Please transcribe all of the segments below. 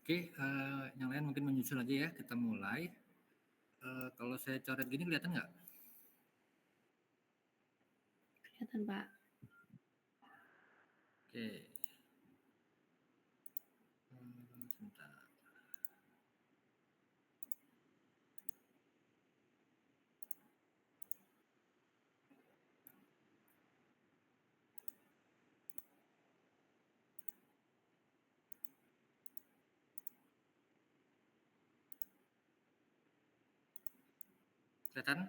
Oke, yang lain mungkin menyusul aja ya, kita mulai. Kalau saya coret gini kelihatan nggak? Kelihatan, Pak. Oke. Sebentar. Kelihatan?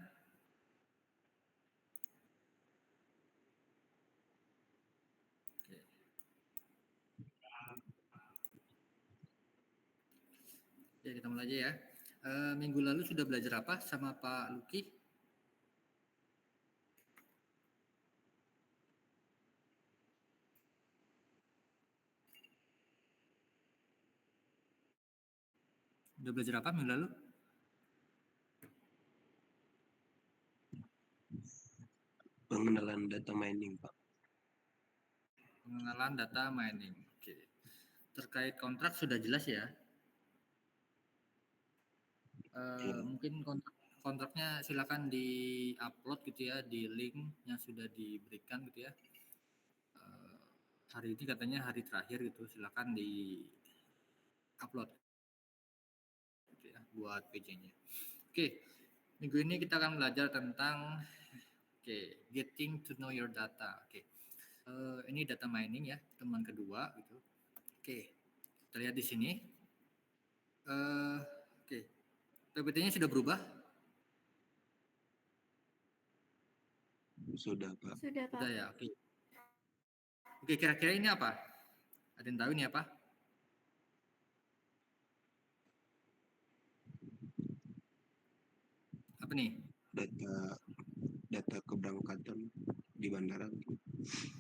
Oke. Ya, kita mulai aja ya. Minggu lalu sudah belajar apa sama Pak Luki? Sudah belajar apa minggu lalu? Pengenalan data mining, Pak. Pengenalan data mining. Oke. Terkait kontrak sudah jelas ya. Mungkin kontraknya silakan di-upload gitu ya di link yang sudah diberikan gitu ya. Hari ini katanya hari terakhir gitu, silakan di-upload gitu ya buat PJ-nya. Oke. Minggu ini kita akan belajar tentang getting to know your data. Ini data mining ya, teman kedua gitu. Oke, kita lihat di sini. PPT-nya sudah berubah? Sudah, Pak. Sudah, Pak. Sudah ya, oke. Oke, kira-kira ini apa? Ada yang tahu ini apa? Apa nih? Data keberangkatan di bandara.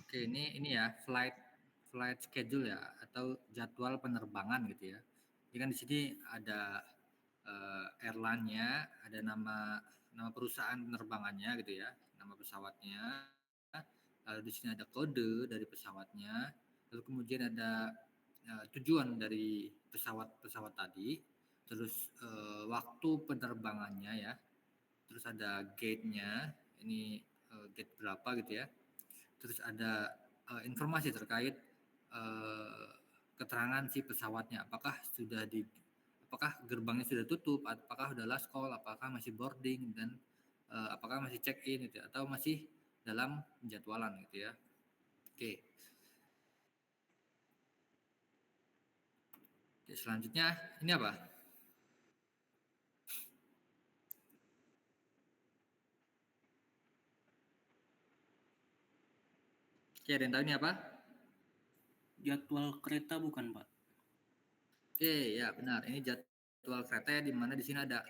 Oke, ini ya flight schedule ya atau jadwal penerbangan gitu ya. Jadi kan di sini ada airline-nya, ada nama perusahaan penerbangannya gitu ya, nama pesawatnya. Lalu di sini ada kode dari pesawatnya. Lalu kemudian ada tujuan dari pesawat tadi. Terus waktu penerbangannya ya. Terus ada gate-nya. Ini gate berapa gitu ya. Terus ada informasi terkait keterangan si pesawatnya, apakah gerbangnya sudah tutup, apakah sudah last call, apakah masih boarding, dan apakah masih check in gitu, atau masih dalam penjadwalan gitu ya. Oke, selanjutnya ini apa? Oke, ada yang tahu ini apa? Jadwal kereta bukan, Pak? Oke, ya benar. Ini jadwal kereta ya, di mana di sini ada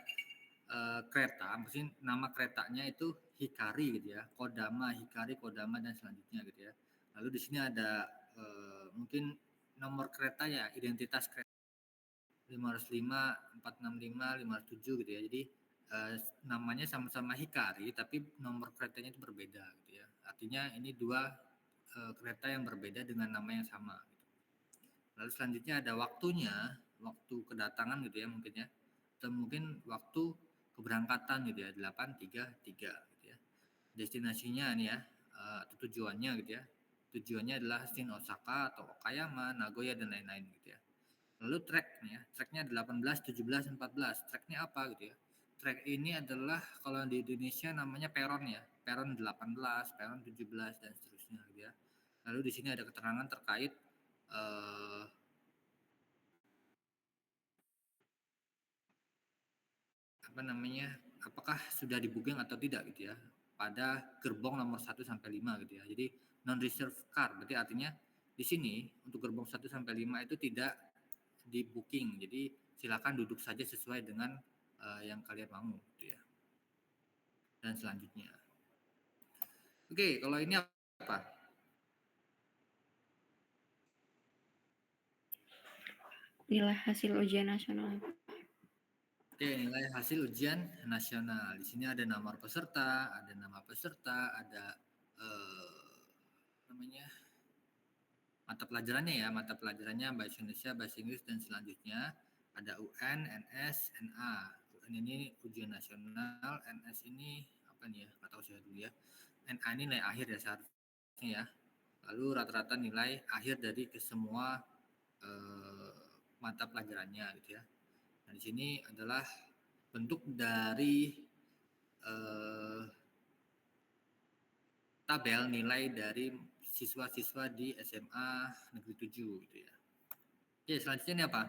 kereta, maksudnya nama keretanya itu Hikari gitu ya, Kodama, Hikari, Kodama, dan selanjutnya gitu ya. Lalu di sini ada mungkin nomor kereta ya, identitas kereta 505, 465, 507 gitu ya. Jadi namanya sama-sama Hikari, tapi nomor keretanya itu berbeda gitu ya. Artinya ini dua kereta yang berbeda dengan nama yang sama. Gitu. Lalu selanjutnya ada waktunya, waktu kedatangan gitu ya mungkin ya, atau mungkin waktu keberangkatan gitu ya, 833 gitu ya. Destinasinya nih ya, atau tujuannya gitu ya. Tujuannya adalah Shin Osaka atau Okayama, Nagoya, dan lain-lain gitu ya. Lalu track nih ya, tracknya 18, 17, 14. Tracknya apa gitu ya? Track ini adalah kalau di Indonesia namanya peron ya, peron 18, peron 17, dan seterusnya gitu ya. Lalu di sini ada keterangan terkait apakah sudah di-booking atau tidak gitu ya pada gerbong nomor 1 sampai 5 gitu ya. Jadi non reserve car berarti artinya di sini untuk gerbong 1 sampai 5 itu tidak di-booking. Jadi silakan duduk saja sesuai dengan yang kalian mau gitu ya. Dan selanjutnya. Oke, kalau ini apa? Nilai hasil ujian nasional. Oke, nilai hasil ujian nasional. Di sini ada nomor peserta, ada nama peserta, ada mata pelajarannya bahasa Indonesia, bahasa Inggris, dan selanjutnya ada UN, NS, NA. UN ini ujian nasional, NS ini apa nih ya? Nggak tahu saya dulu ya. NA ini nilai akhir ya seharusnya ya. Lalu rata-rata nilai akhir dari ke semua mata pelajarannya gitu ya. Nah di sini adalah bentuk dari tabel nilai dari siswa-siswa di SMA Negeri 7 gitu ya. Oke, selanjutnya ini apa?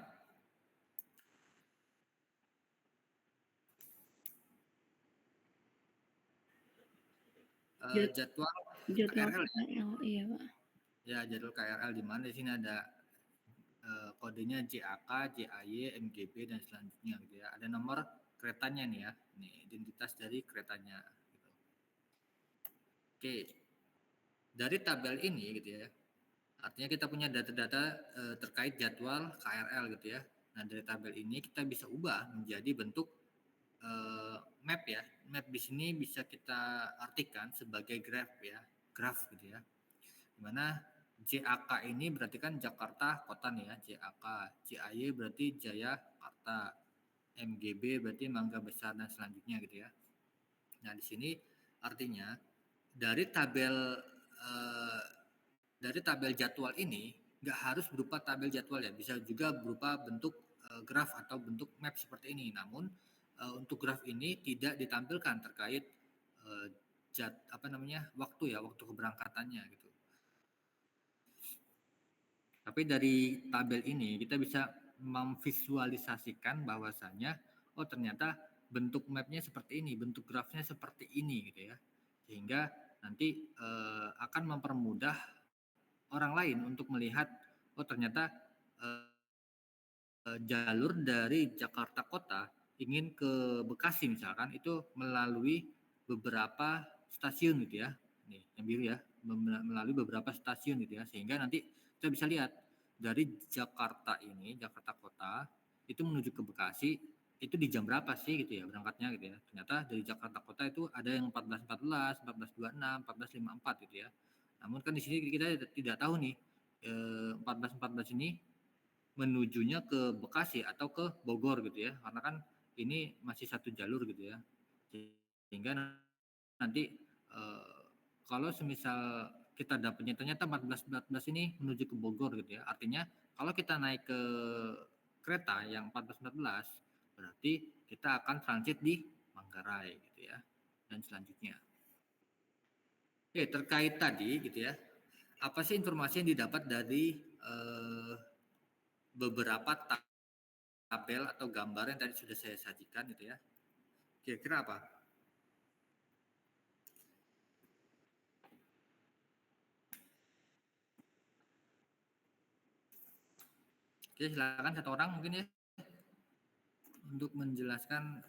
Jadwal KRL ya. KRL, iya Pak. Ya, jadwal KRL di mana di sini ada kodenya JAK, JAY, MGB, dan selanjutnya gitu ya. Ada nomor keretanya nih ya. Ini identitas dari keretanya gitu. Oke. Dari tabel ini gitu ya. Artinya kita punya data-data terkait jadwal KRL gitu ya. Nah, dari tabel ini kita bisa ubah menjadi bentuk map ya. Map di sini bisa kita artikan sebagai graph ya. Graph gitu ya. Dimana JAK ini berarti kan Jakarta Kota nih ya, JAK. JAY berarti Jayakarta. MGB berarti Mangga Besar, dan selanjutnya gitu ya. Nah, di sini artinya dari tabel jadwal ini nggak harus berupa tabel jadwal ya, bisa juga berupa bentuk graf atau bentuk map seperti ini. Namun untuk graf ini tidak ditampilkan terkait waktu keberangkatannya gitu. Tapi dari tabel ini kita bisa memvisualisasikan bahwasanya ternyata bentuk mapnya seperti ini, bentuk grafnya seperti ini gitu ya. Sehingga nanti akan mempermudah orang lain untuk melihat ternyata jalur dari Jakarta Kota ingin ke Bekasi misalkan itu melalui beberapa stasiun gitu ya. Nih, yang biru ya, melalui beberapa stasiun gitu ya, sehingga nanti kita bisa lihat dari Jakarta Kota itu menuju ke Bekasi itu di jam berapa sih gitu ya berangkatnya gitu ya. Ternyata dari Jakarta Kota itu ada yang 14.14, 14.26, 14.54 gitu ya. Namun kan di sini kita tidak tahu nih 14.14 ini menujunya ke Bekasi atau ke Bogor gitu ya, karena kan ini masih satu jalur gitu ya, sehingga nanti kalau semisal kita dapatnya ternyata 14.14 ini menuju ke Bogor gitu ya, artinya kalau kita naik ke kereta yang 14.14 berarti kita akan transit di Manggarai gitu ya, dan selanjutnya. Oke, terkait tadi gitu ya, apa sih informasi yang didapat dari beberapa tabel atau gambar yang tadi sudah saya sajikan gitu ya. Kira-kira apa? Oke, silakan satu orang mungkin ya untuk menjelaskan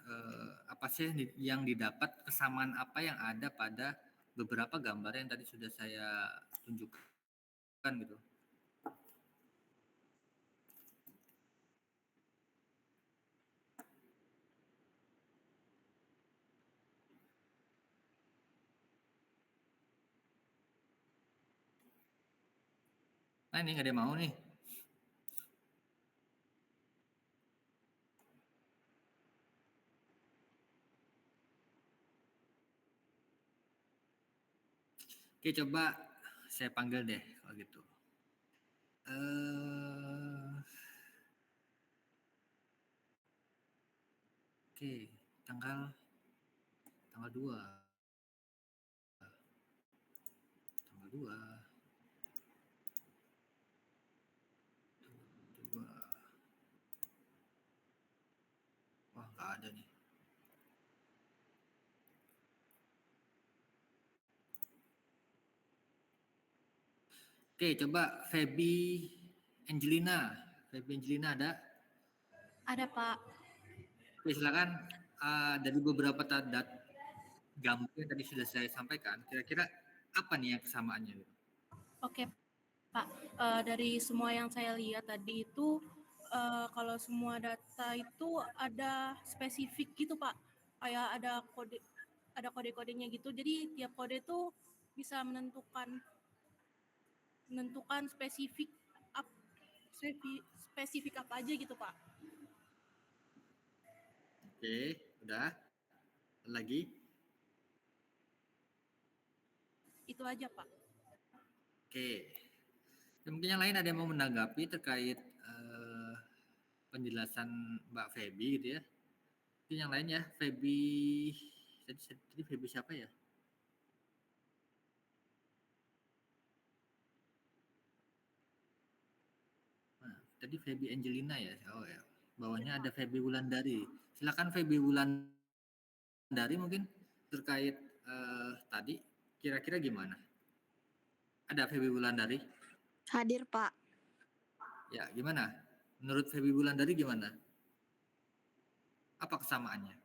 apa sih yang didapat, kesamaan apa yang ada pada beberapa gambar yang tadi sudah saya tunjukkan gitu. Nah ini nggak ada yang mau nih. Oke, coba saya panggil deh kalau gitu. Oke, tanggal 2. Tanggal 2. Wah, nggak ada nih. Oke, coba Feby Angelina. Feby Angelina ada? Ada, Pak. Oke, silakan. Dari beberapa gambar yang tadi sudah saya sampaikan, kira-kira apa nih yang kesamaannya? Oke, Pak. Dari semua yang saya lihat tadi itu, kalau semua data itu ada spesifik gitu, Pak. Kayak ada kode-kodenya gitu. Jadi tiap kode itu bisa menentukan menentukan spesifik apa aja gitu Pak. Oke, udah. Lagi? Itu aja Pak. Oke. Mungkin yang lain ada yang mau menanggapi terkait penjelasan Mbak Feby gitu ya. Mungkin yang lain ya, Feby tadi Feby siapa ya? Nah, tadi Feby Angelina ya. Oh ya. Bawahnya ada Feby Wulandari. Silakan Feby Wulandari mungkin terkait tadi kira-kira gimana? Ada Feby Wulandari? Hadir, Pak. Ya, gimana? Menurut Feby Wulandari gimana? Apa kesamaannya?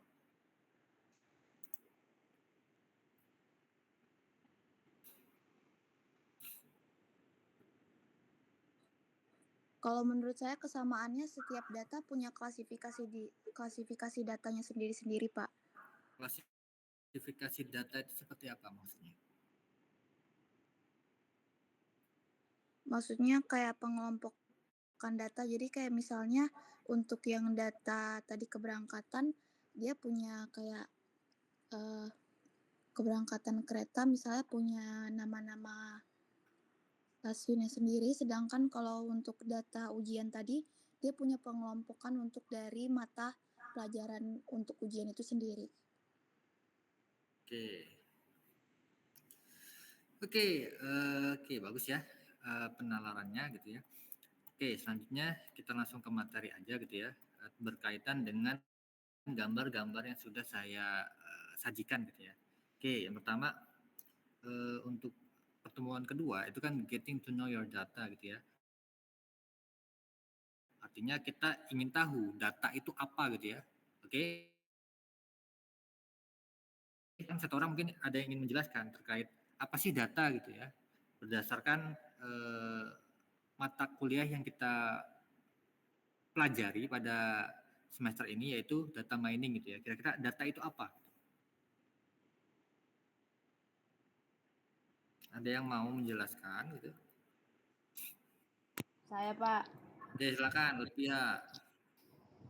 Kalau menurut saya kesamaannya setiap data punya klasifikasi datanya sendiri-sendiri, Pak. Klasifikasi data itu seperti apa maksudnya? Maksudnya kayak pengelompokan data. Jadi kayak misalnya untuk yang data tadi keberangkatan, dia punya kayak keberangkatan kereta misalnya punya nama-nama stasiunnya sendiri, sedangkan kalau untuk data ujian tadi, dia punya pengelompokan untuk dari mata pelajaran untuk ujian itu sendiri. Oke, bagus ya penalarannya gitu ya. Oke, selanjutnya kita langsung ke materi aja gitu ya, berkaitan dengan gambar-gambar yang sudah saya sajikan gitu ya. Oke, yang pertama untuk pertemuan kedua itu kan getting to know your data gitu ya. Artinya kita ingin tahu data itu apa gitu ya. Oke. Kan satu orang mungkin ada yang ingin menjelaskan terkait apa sih data gitu ya. Berdasarkan mata kuliah yang kita pelajari pada semester ini yaitu data mining gitu ya. Kira-kira data itu apa? Ada yang mau menjelaskan gitu? Saya, Pak. Oke, silakan Lutfia.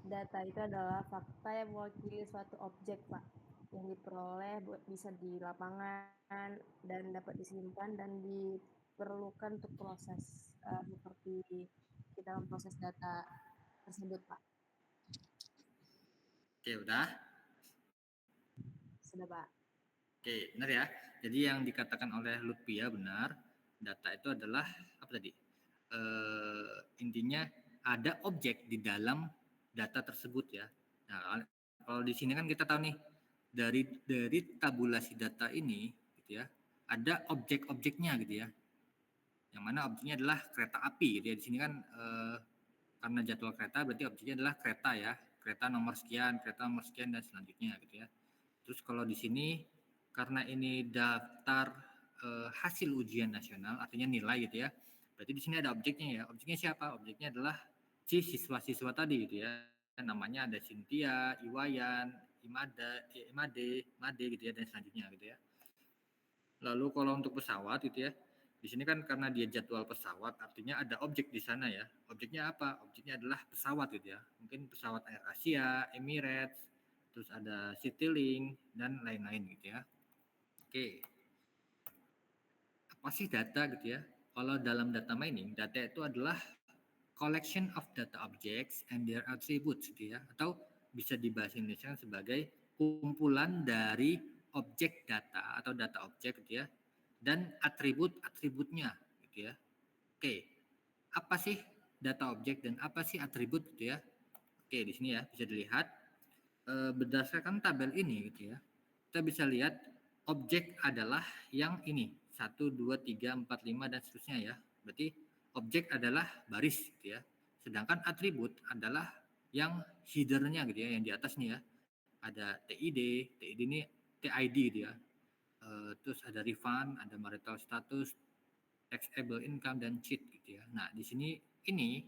Data itu adalah fakta yang mewakili suatu objek, Pak, yang diperoleh bisa di lapangan dan dapat disimpan dan diperlukan untuk proses seperti kita memproses data tersebut, Pak. Oke, udah? Sudah, Pak. Oke, benar ya. Jadi yang dikatakan oleh Lutfia benar. Data itu adalah apa tadi? Intinya ada objek di dalam data tersebut ya. Nah, kalau di sini kan kita tahu nih dari tabulasi data ini gitu ya, ada objek-objeknya gitu ya. Yang mana objeknya adalah kereta api gitu ya. Di sini kan karena jadwal kereta berarti objeknya adalah kereta ya. Kereta nomor sekian dan selanjutnya gitu ya. Terus kalau di sini karena ini daftar hasil ujian nasional artinya nilai gitu ya. Berarti di sini ada objeknya ya. Objeknya siapa? Objeknya adalah si siswa-siswa tadi gitu ya. Namanya ada Cynthia, Iwayan, Made gitu ya dan selanjutnya gitu ya. Lalu kalau untuk pesawat gitu ya. Di sini kan karena dia jadwal pesawat artinya ada objek di sana ya. Objeknya apa? Objeknya adalah pesawat gitu ya. Mungkin pesawat Air Asia, Emirates, terus ada Citylink dan lain-lain gitu ya. Oke. Apa sih data gitu ya? Kalau dalam data mining, data itu adalah collection of data objects and their attributes gitu ya. Atau bisa dibahas Indonesia sebagai kumpulan dari objek data atau data objek gitu ya. Dan atribut-atributnya gitu ya. Oke. Apa sih data objek dan apa sih atribut gitu ya? Oke, di sini ya bisa dilihat berdasarkan tabel ini gitu ya. Kita bisa lihat objek adalah yang ini 1, 2, 3, 4, 5 dan seterusnya ya. Berarti objek adalah baris gitu ya. Sedangkan atribut adalah yang header-nya gitu ya, yang di atas nih ya. Ada TID ini TID gitu ya. Terus ada refund, ada marital status, taxable income dan cheat gitu ya. Nah, di sini ini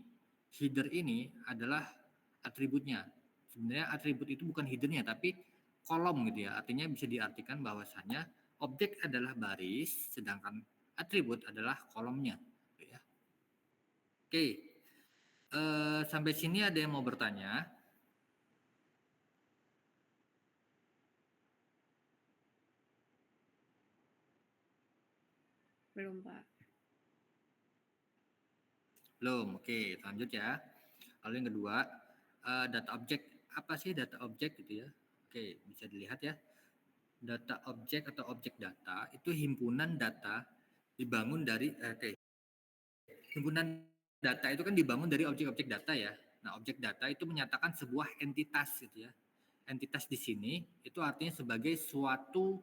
header ini adalah atributnya. Sebenarnya atribut itu bukan headernya tapi kolom gitu ya. Artinya bisa diartikan bahwasanya objek adalah baris sedangkan atribut adalah kolomnya Oke, sampai sini ada yang mau bertanya? Belum, Pak. Belum, oke, lanjut ya. Lalu yang kedua, data objek. Apa sih data objek gitu ya? Oke, bisa dilihat ya. Data objek atau objek data itu himpunan data dibangun dari, himpunan data itu kan dibangun dari objek-objek data ya. Nah, objek data itu menyatakan sebuah entitas gitu ya. Entitas di sini itu artinya sebagai suatu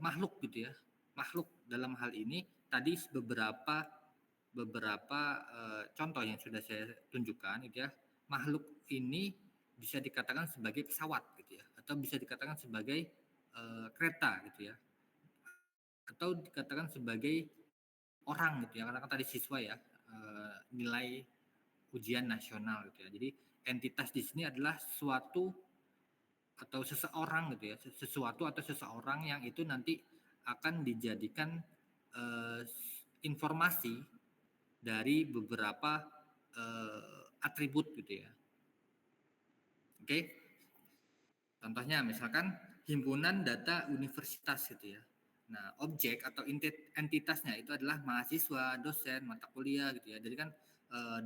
makhluk gitu ya. Makhluk dalam hal ini tadi beberapa contoh yang sudah saya tunjukkan gitu ya. Makhluk ini bisa dikatakan sebagai pesawat gitu ya, atau bisa dikatakan sebagai kereta gitu ya, atau dikatakan sebagai orang gitu ya, karena kan tadi siswa ya, nilai ujian nasional gitu ya. Jadi entitas di sini adalah suatu atau seseorang gitu ya, sesuatu atau seseorang yang itu nanti akan dijadikan informasi dari beberapa atribut gitu ya. Oke. Contohnya misalkan himpunan data universitas gitu ya. Nah, objek atau entitasnya itu adalah mahasiswa, dosen, mata kuliah gitu ya. Jadi kan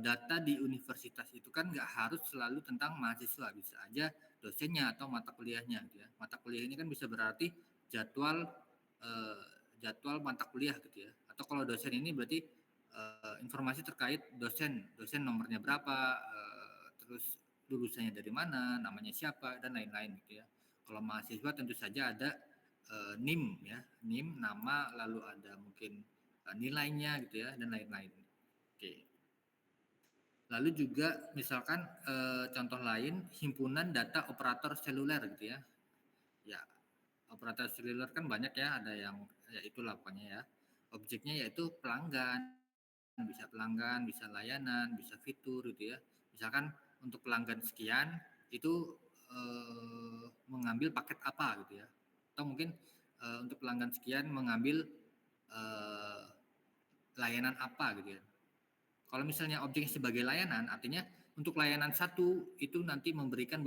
data di universitas itu kan nggak harus selalu tentang mahasiswa, bisa aja dosennya atau mata kuliahnya gitu ya. Mata kuliah ini kan bisa berarti jadwal jadwal mata kuliah gitu ya. Atau kalau dosen ini berarti informasi terkait dosen nomornya berapa, terus lulusannya dari mana, namanya siapa, dan lain-lain gitu ya. Kalau mahasiswa tentu saja ada NIM ya, NIM, nama, lalu ada mungkin nilainya gitu ya, dan lain-lain. Oke. Lalu juga misalkan contoh lain, himpunan data operator seluler gitu ya. Ya, operator seluler kan banyak ya, ada yang ya itulah pokoknya ya. Objeknya yaitu pelanggan, bisa layanan, bisa fitur gitu ya. Misalkan untuk pelanggan sekian itu mengambil paket apa gitu ya. Atau mungkin untuk pelanggan sekian mengambil layanan apa gitu ya. Kalau misalnya objeknya sebagai layanan, artinya untuk layanan satu itu nanti memberikan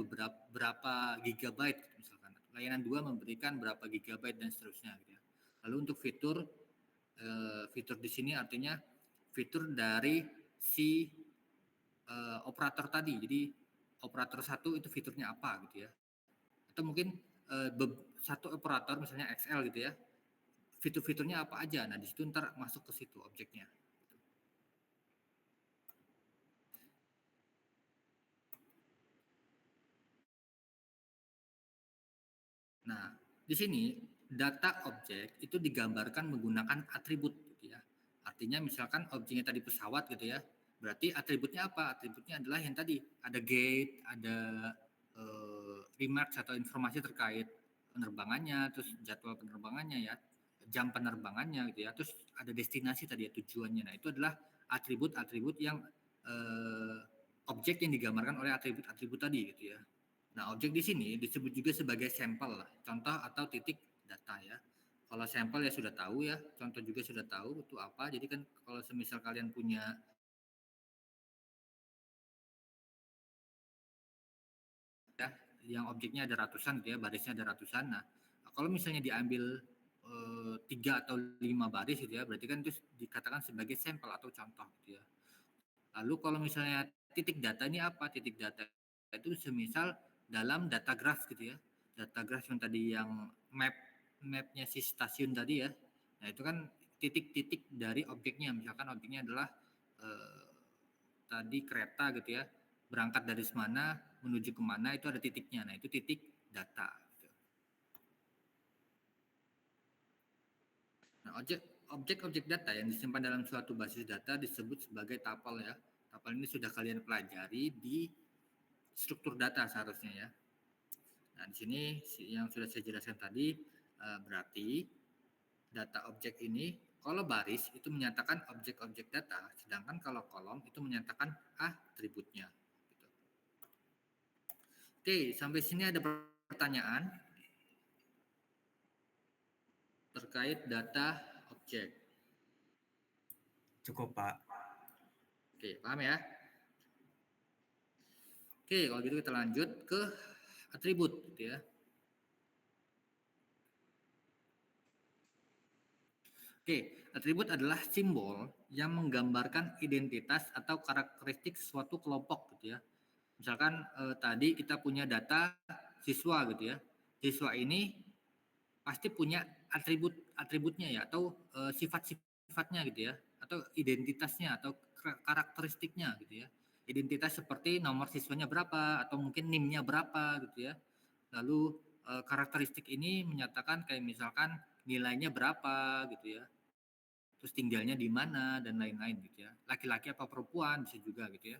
berapa gigabyte gitu misalkan. Layanan 2 memberikan berapa gigabyte dan seterusnya gitu ya. Lalu untuk fitur fitur di sini artinya fitur dari si operator tadi. Jadi operator satu itu fiturnya apa gitu ya. Atau mungkin satu operator misalnya XL gitu ya. Fitur-fiturnya apa aja. Nah, di situ ntar masuk ke situ objeknya. Nah, di sini data objek itu digambarkan menggunakan atribut gitu ya. Artinya misalkan objeknya tadi pesawat gitu ya. Berarti atributnya apa? Atributnya adalah yang tadi ada gate, ada remarks atau informasi terkait penerbangannya, terus jadwal penerbangannya ya, jam penerbangannya gitu ya. Terus ada destinasi tadi ya, tujuannya. Nah, itu adalah atribut-atribut yang objek yang digambarkan oleh atribut-atribut tadi gitu ya. Nah, objek di sini disebut juga sebagai sampel, contoh atau titik data ya. Kalau sampel ya sudah tahu ya, contoh juga sudah tahu itu apa. Jadi kan kalau semisal kalian punya ya, yang objeknya ada ratusan gitu ya, barisnya ada ratusan. Nah, kalau misalnya diambil 3 atau 5 baris gitu ya, berarti kan itu dikatakan sebagai sampel atau contoh gitu ya. Lalu kalau misalnya titik data ini apa? Titik data itu semisal dalam data graph gitu ya. Data graph yang tadi yang mapnya si stasiun tadi ya. Nah, itu kan titik-titik dari objeknya. Misalkan objeknya adalah tadi kereta gitu ya. Berangkat dari mana menuju kemana itu ada titiknya. Nah, itu titik data. Gitu. Nah, objek-objek data yang disimpan dalam suatu basis data disebut sebagai tuple ya. Tuple ini sudah kalian pelajari di struktur data seharusnya ya. Nah, di sini yang sudah saya jelaskan tadi berarti data objek ini kalau baris itu menyatakan objek-objek data, sedangkan kalau kolom itu menyatakan atributnya. Gitu. Oke, sampai sini ada pertanyaan terkait data objek. Cukup, Pak. Oke, paham ya? Oke, kalau gitu kita lanjut ke atribut gitu ya. Oke, atribut adalah simbol yang menggambarkan identitas atau karakteristik suatu kelompok gitu ya. Misalkan tadi kita punya data siswa gitu ya. Siswa ini pasti punya atributnya ya, atau sifat-sifatnya gitu ya, atau identitasnya atau karakteristiknya gitu ya. Identitas seperti nomor siswanya berapa atau mungkin NIM-nya berapa gitu ya. Lalu karakteristik ini menyatakan kayak misalkan nilainya berapa gitu ya. Terus tinggalnya di mana dan lain-lain gitu ya. Laki-laki apa perempuan bisa juga gitu ya.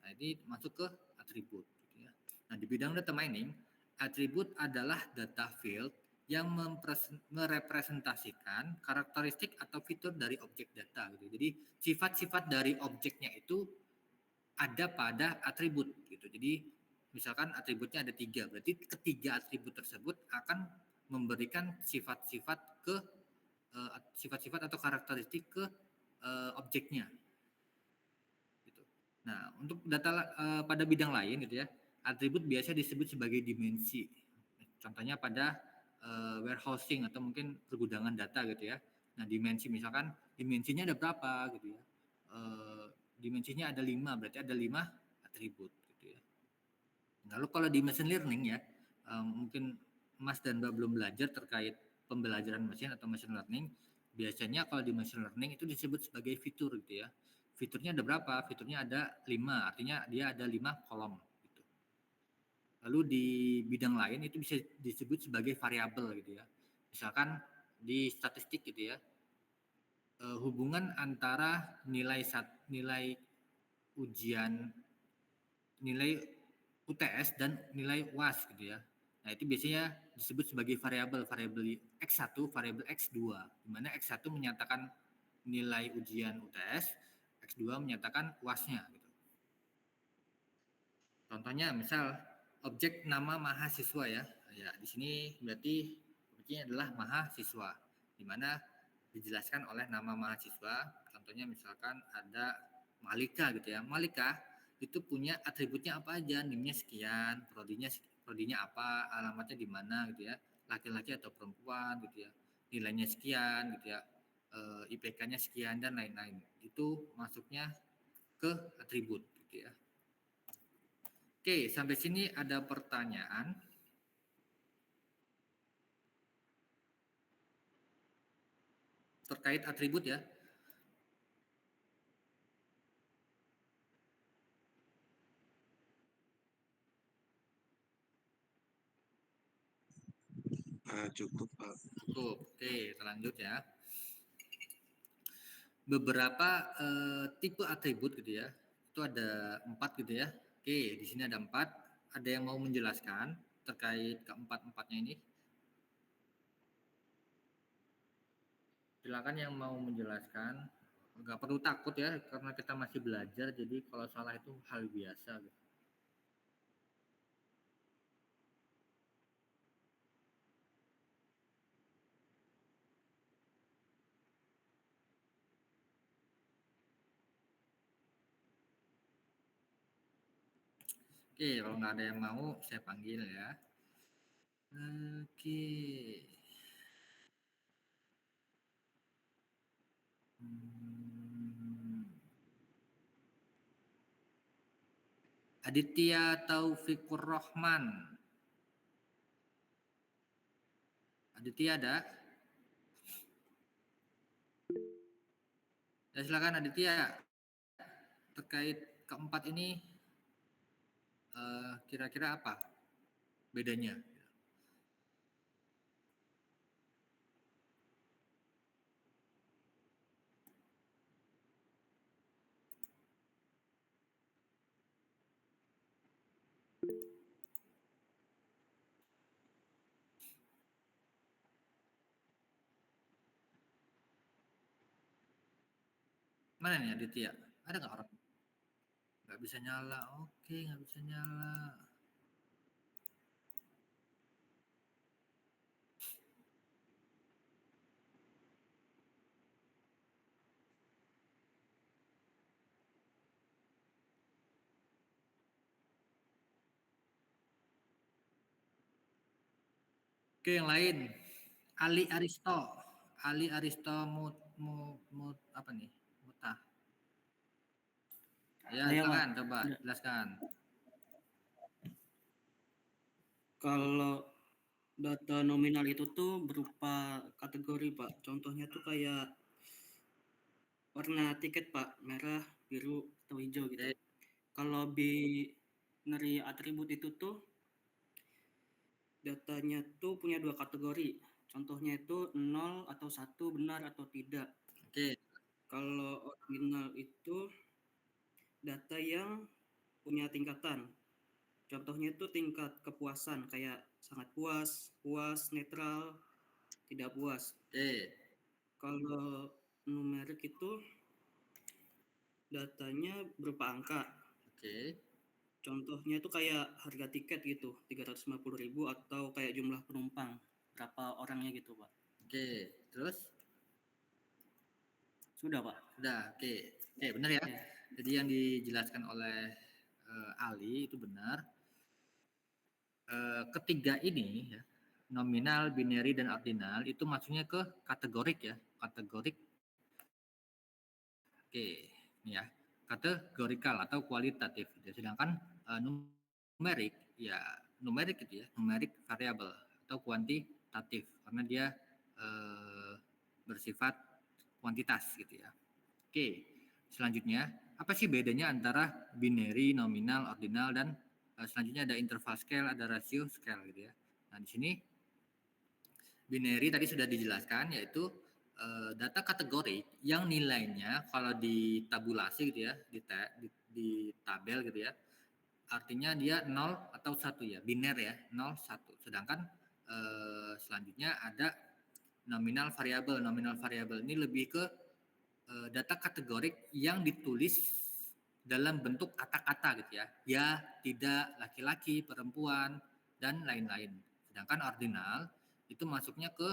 Nah, ini masuk ke atribut gitu ya. Nah, di bidang data mining, atribut adalah data field yang merepresentasikan karakteristik atau fitur dari objek data gitu. Jadi sifat-sifat dari objeknya itu ada pada atribut gitu. Jadi misalkan atributnya ada 3, berarti ketiga atribut tersebut akan memberikan sifat-sifat ke sifat-sifat atau karakteristik ke objeknya gitu. Nah, untuk data pada bidang lain gitu ya, atribut biasa disebut sebagai dimensi. Contohnya pada warehousing atau mungkin pergudangan data gitu ya. Nah, dimensi misalkan dimensinya ada berapa gitu ya. Dimensinya ada 5, berarti ada 5 atribut gitu ya. Lalu kalau di machine learning ya, mungkin Mas dan Mbak belum belajar terkait pembelajaran mesin atau machine learning. Biasanya kalau di machine learning itu disebut sebagai fitur gitu ya. Fiturnya ada berapa? Fiturnya ada 5, artinya dia ada 5 kolom gitu. Lalu di bidang lain itu bisa disebut sebagai variabel gitu ya. Misalkan di statistik gitu ya, hubungan antara nilai ujian, nilai UTS dan nilai UAS gitu ya. Nah, itu biasanya disebut sebagai variabel X1, variabel X2, di mana X1 menyatakan nilai ujian UTS, X2 menyatakan UAS-nya gitu. Contohnya misal objek nama mahasiswa ya. Ya, di sini berarti objeknya adalah mahasiswa, di mana dijelaskan oleh nama mahasiswa. Contohnya misalkan ada Malika gitu ya. Malika itu punya atributnya apa aja, NIM-nya sekian, prodinya apa, alamatnya di mana gitu ya, laki-laki atau perempuan gitu ya, nilainya sekian gitu ya, IPK-nya sekian dan lain-lain. Itu masuknya ke atribut gitu ya. Oke, sampai sini ada pertanyaan. Terkait atribut ya. Cukup Pak. Cukup. Oke, kita lanjut ya. Beberapa tipe atribut gitu ya. Itu ada 4 gitu ya. Oke, di sini ada 4. Ada yang mau menjelaskan terkait keempat-empatnya ini? Silakan yang mau menjelaskan. Nggak perlu takut ya, karena kita masih belajar. Jadi kalau salah itu hal biasa gitu. Oke, kalau nggak ada yang mau, saya panggil ya. Oke. Aditya Taufikur Rahman. Aditya ada? Ya, silakan Aditya. Terkait keempat ini kira-kira apa bedanya? Mana nih Aditya? Ada nggak orang? Nggak bisa nyala. Oke, nggak bisa nyala. Oke, yang lain. Ali Aristo. Ali Aristo apa nih? Mutah. Ya, Saya, Pak. silakan coba Ada. jelaskan. Kalau data nominal itu tuh berupa kategori, Pak. Contohnya tuh kayak warna tiket, Pak. Merah, biru, atau hijau gitu. Oke. Kalau binary atribut itu tuh datanya tuh punya 2 kategori. Contohnya itu 0 atau 1, benar atau tidak. Oke. Kalau ordinal itu data yang punya tingkatan. Contohnya itu tingkat kepuasan kayak sangat puas, puas, netral, tidak puas. Oke. Kalau numerik itu datanya berupa angka. Oke. Contohnya itu kayak harga tiket gitu, 350.000 atau kayak jumlah penumpang, berapa orangnya gitu, Pak. Oke. Terus? Sudah, Pak. Sudah. Oke. Oke, benar ya. Ya. Jadi yang dijelaskan oleh Ali itu benar. Ketiga ini ya, nominal, binary, dan ordinal itu masuknya ke kategorik ya, kategorik. Oke, ini ya, kategorikal atau kualitatif. Sedangkan numerik ya, numerik gitu ya, numerik variabel atau kuantitatif karena dia bersifat kuantitas gitu ya. Oke, selanjutnya apa sih bedanya antara binary, nominal, ordinal, dan selanjutnya ada interval scale, ada ratio scale gitu ya. Nah di sini binary tadi sudah dijelaskan yaitu data kategori yang nilainya kalau ditabulasi gitu ya, di tabel gitu ya, artinya dia 0 atau 1 ya, biner ya, 0, 1. Sedangkan selanjutnya ada nominal variabel. Nominal variabel ini lebih ke data kategorik yang ditulis dalam bentuk kata-kata gitu ya. Ya, tidak, laki-laki, perempuan, dan lain-lain. Sedangkan ordinal itu masuknya ke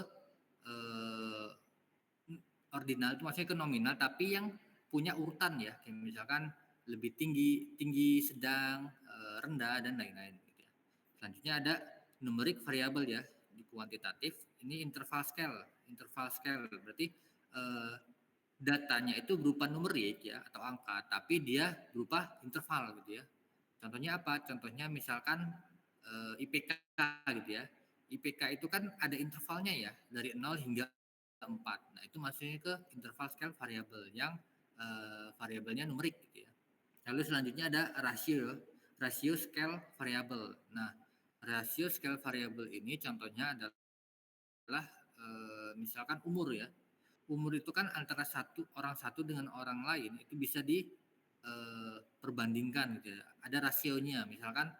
ordinal itu masuknya ke nominal tapi yang punya urutan ya. Kayak misalkan lebih tinggi, sedang, rendah, dan lain-lain gitu ya. Selanjutnya ada numerik variabel ya. Di kuantitatif ini interval scale. Interval scale berarti datanya itu berupa numerik ya atau angka, tapi dia berupa interval gitu ya. Contohnya apa? Contohnya misalkan IPK gitu ya. IPK itu kan ada intervalnya ya dari 0 hingga 4. Nah, itu masuknya ke interval scale variabel yang variabelnya numerik gitu ya. Lalu selanjutnya ada rasio scale variabel. Nah, rasio scale variabel ini contohnya adalah misalkan umur ya. Umur itu kan antara orang satu dengan orang lain itu bisa diperbandingkan gitu ya. Ada rasionya, misalkan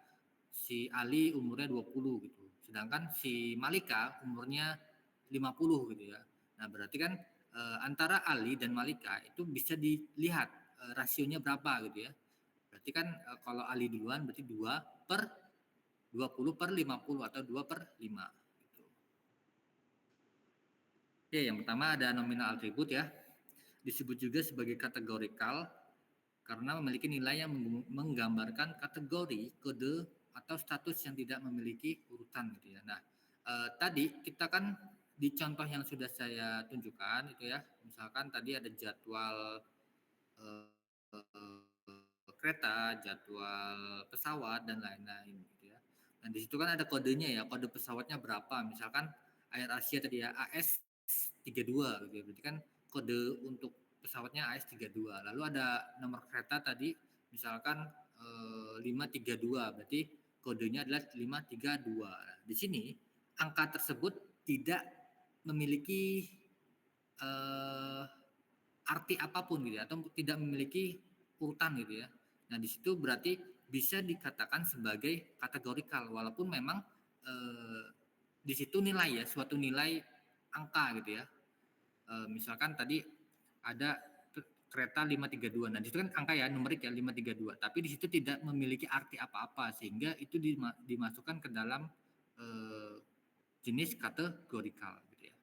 si Ali umurnya 20 gitu. Sedangkan si Malika umurnya 50 gitu ya. Nah, berarti kan antara Ali dan Malika itu bisa dilihat rasionya berapa gitu ya. Berarti kan kalau Ali duluan berarti 2/20/50 atau 2/5 gitu. Oke, yang pertama ada nominal atribut ya. Disebut juga sebagai kategorikal karena memiliki nilai yang menggambarkan kategori, kode, atau status yang tidak memiliki urutan gitu ya. Nah, tadi kita kan di contoh yang sudah saya tunjukkan itu ya, misalkan tadi ada jadwal kereta, jadwal pesawat, dan lain-lain gitu ya. Nah, di situ kan ada kodenya ya, kode pesawatnya berapa. Misalkan AirAsia tadi ya, AS32 gitu ya. Berarti kan kode untuk pesawatnya AS32. Lalu ada nomor kereta tadi misalkan 532, berarti kodenya adalah 532. Nah, di sini angka tersebut tidak memiliki arti apapun gitu ya, atau tidak memiliki urutan gitu ya. Nah, di situ berarti bisa dikatakan sebagai kategorikal walaupun memang di situ nilai ya, suatu nilai angka gitu ya. Misalkan tadi ada kereta 532. Nah, di situ kan angka ya, numerik ya 532, tapi di situ tidak memiliki arti apa-apa sehingga itu dimasukkan ke dalam jenis kategorikal gitu ya.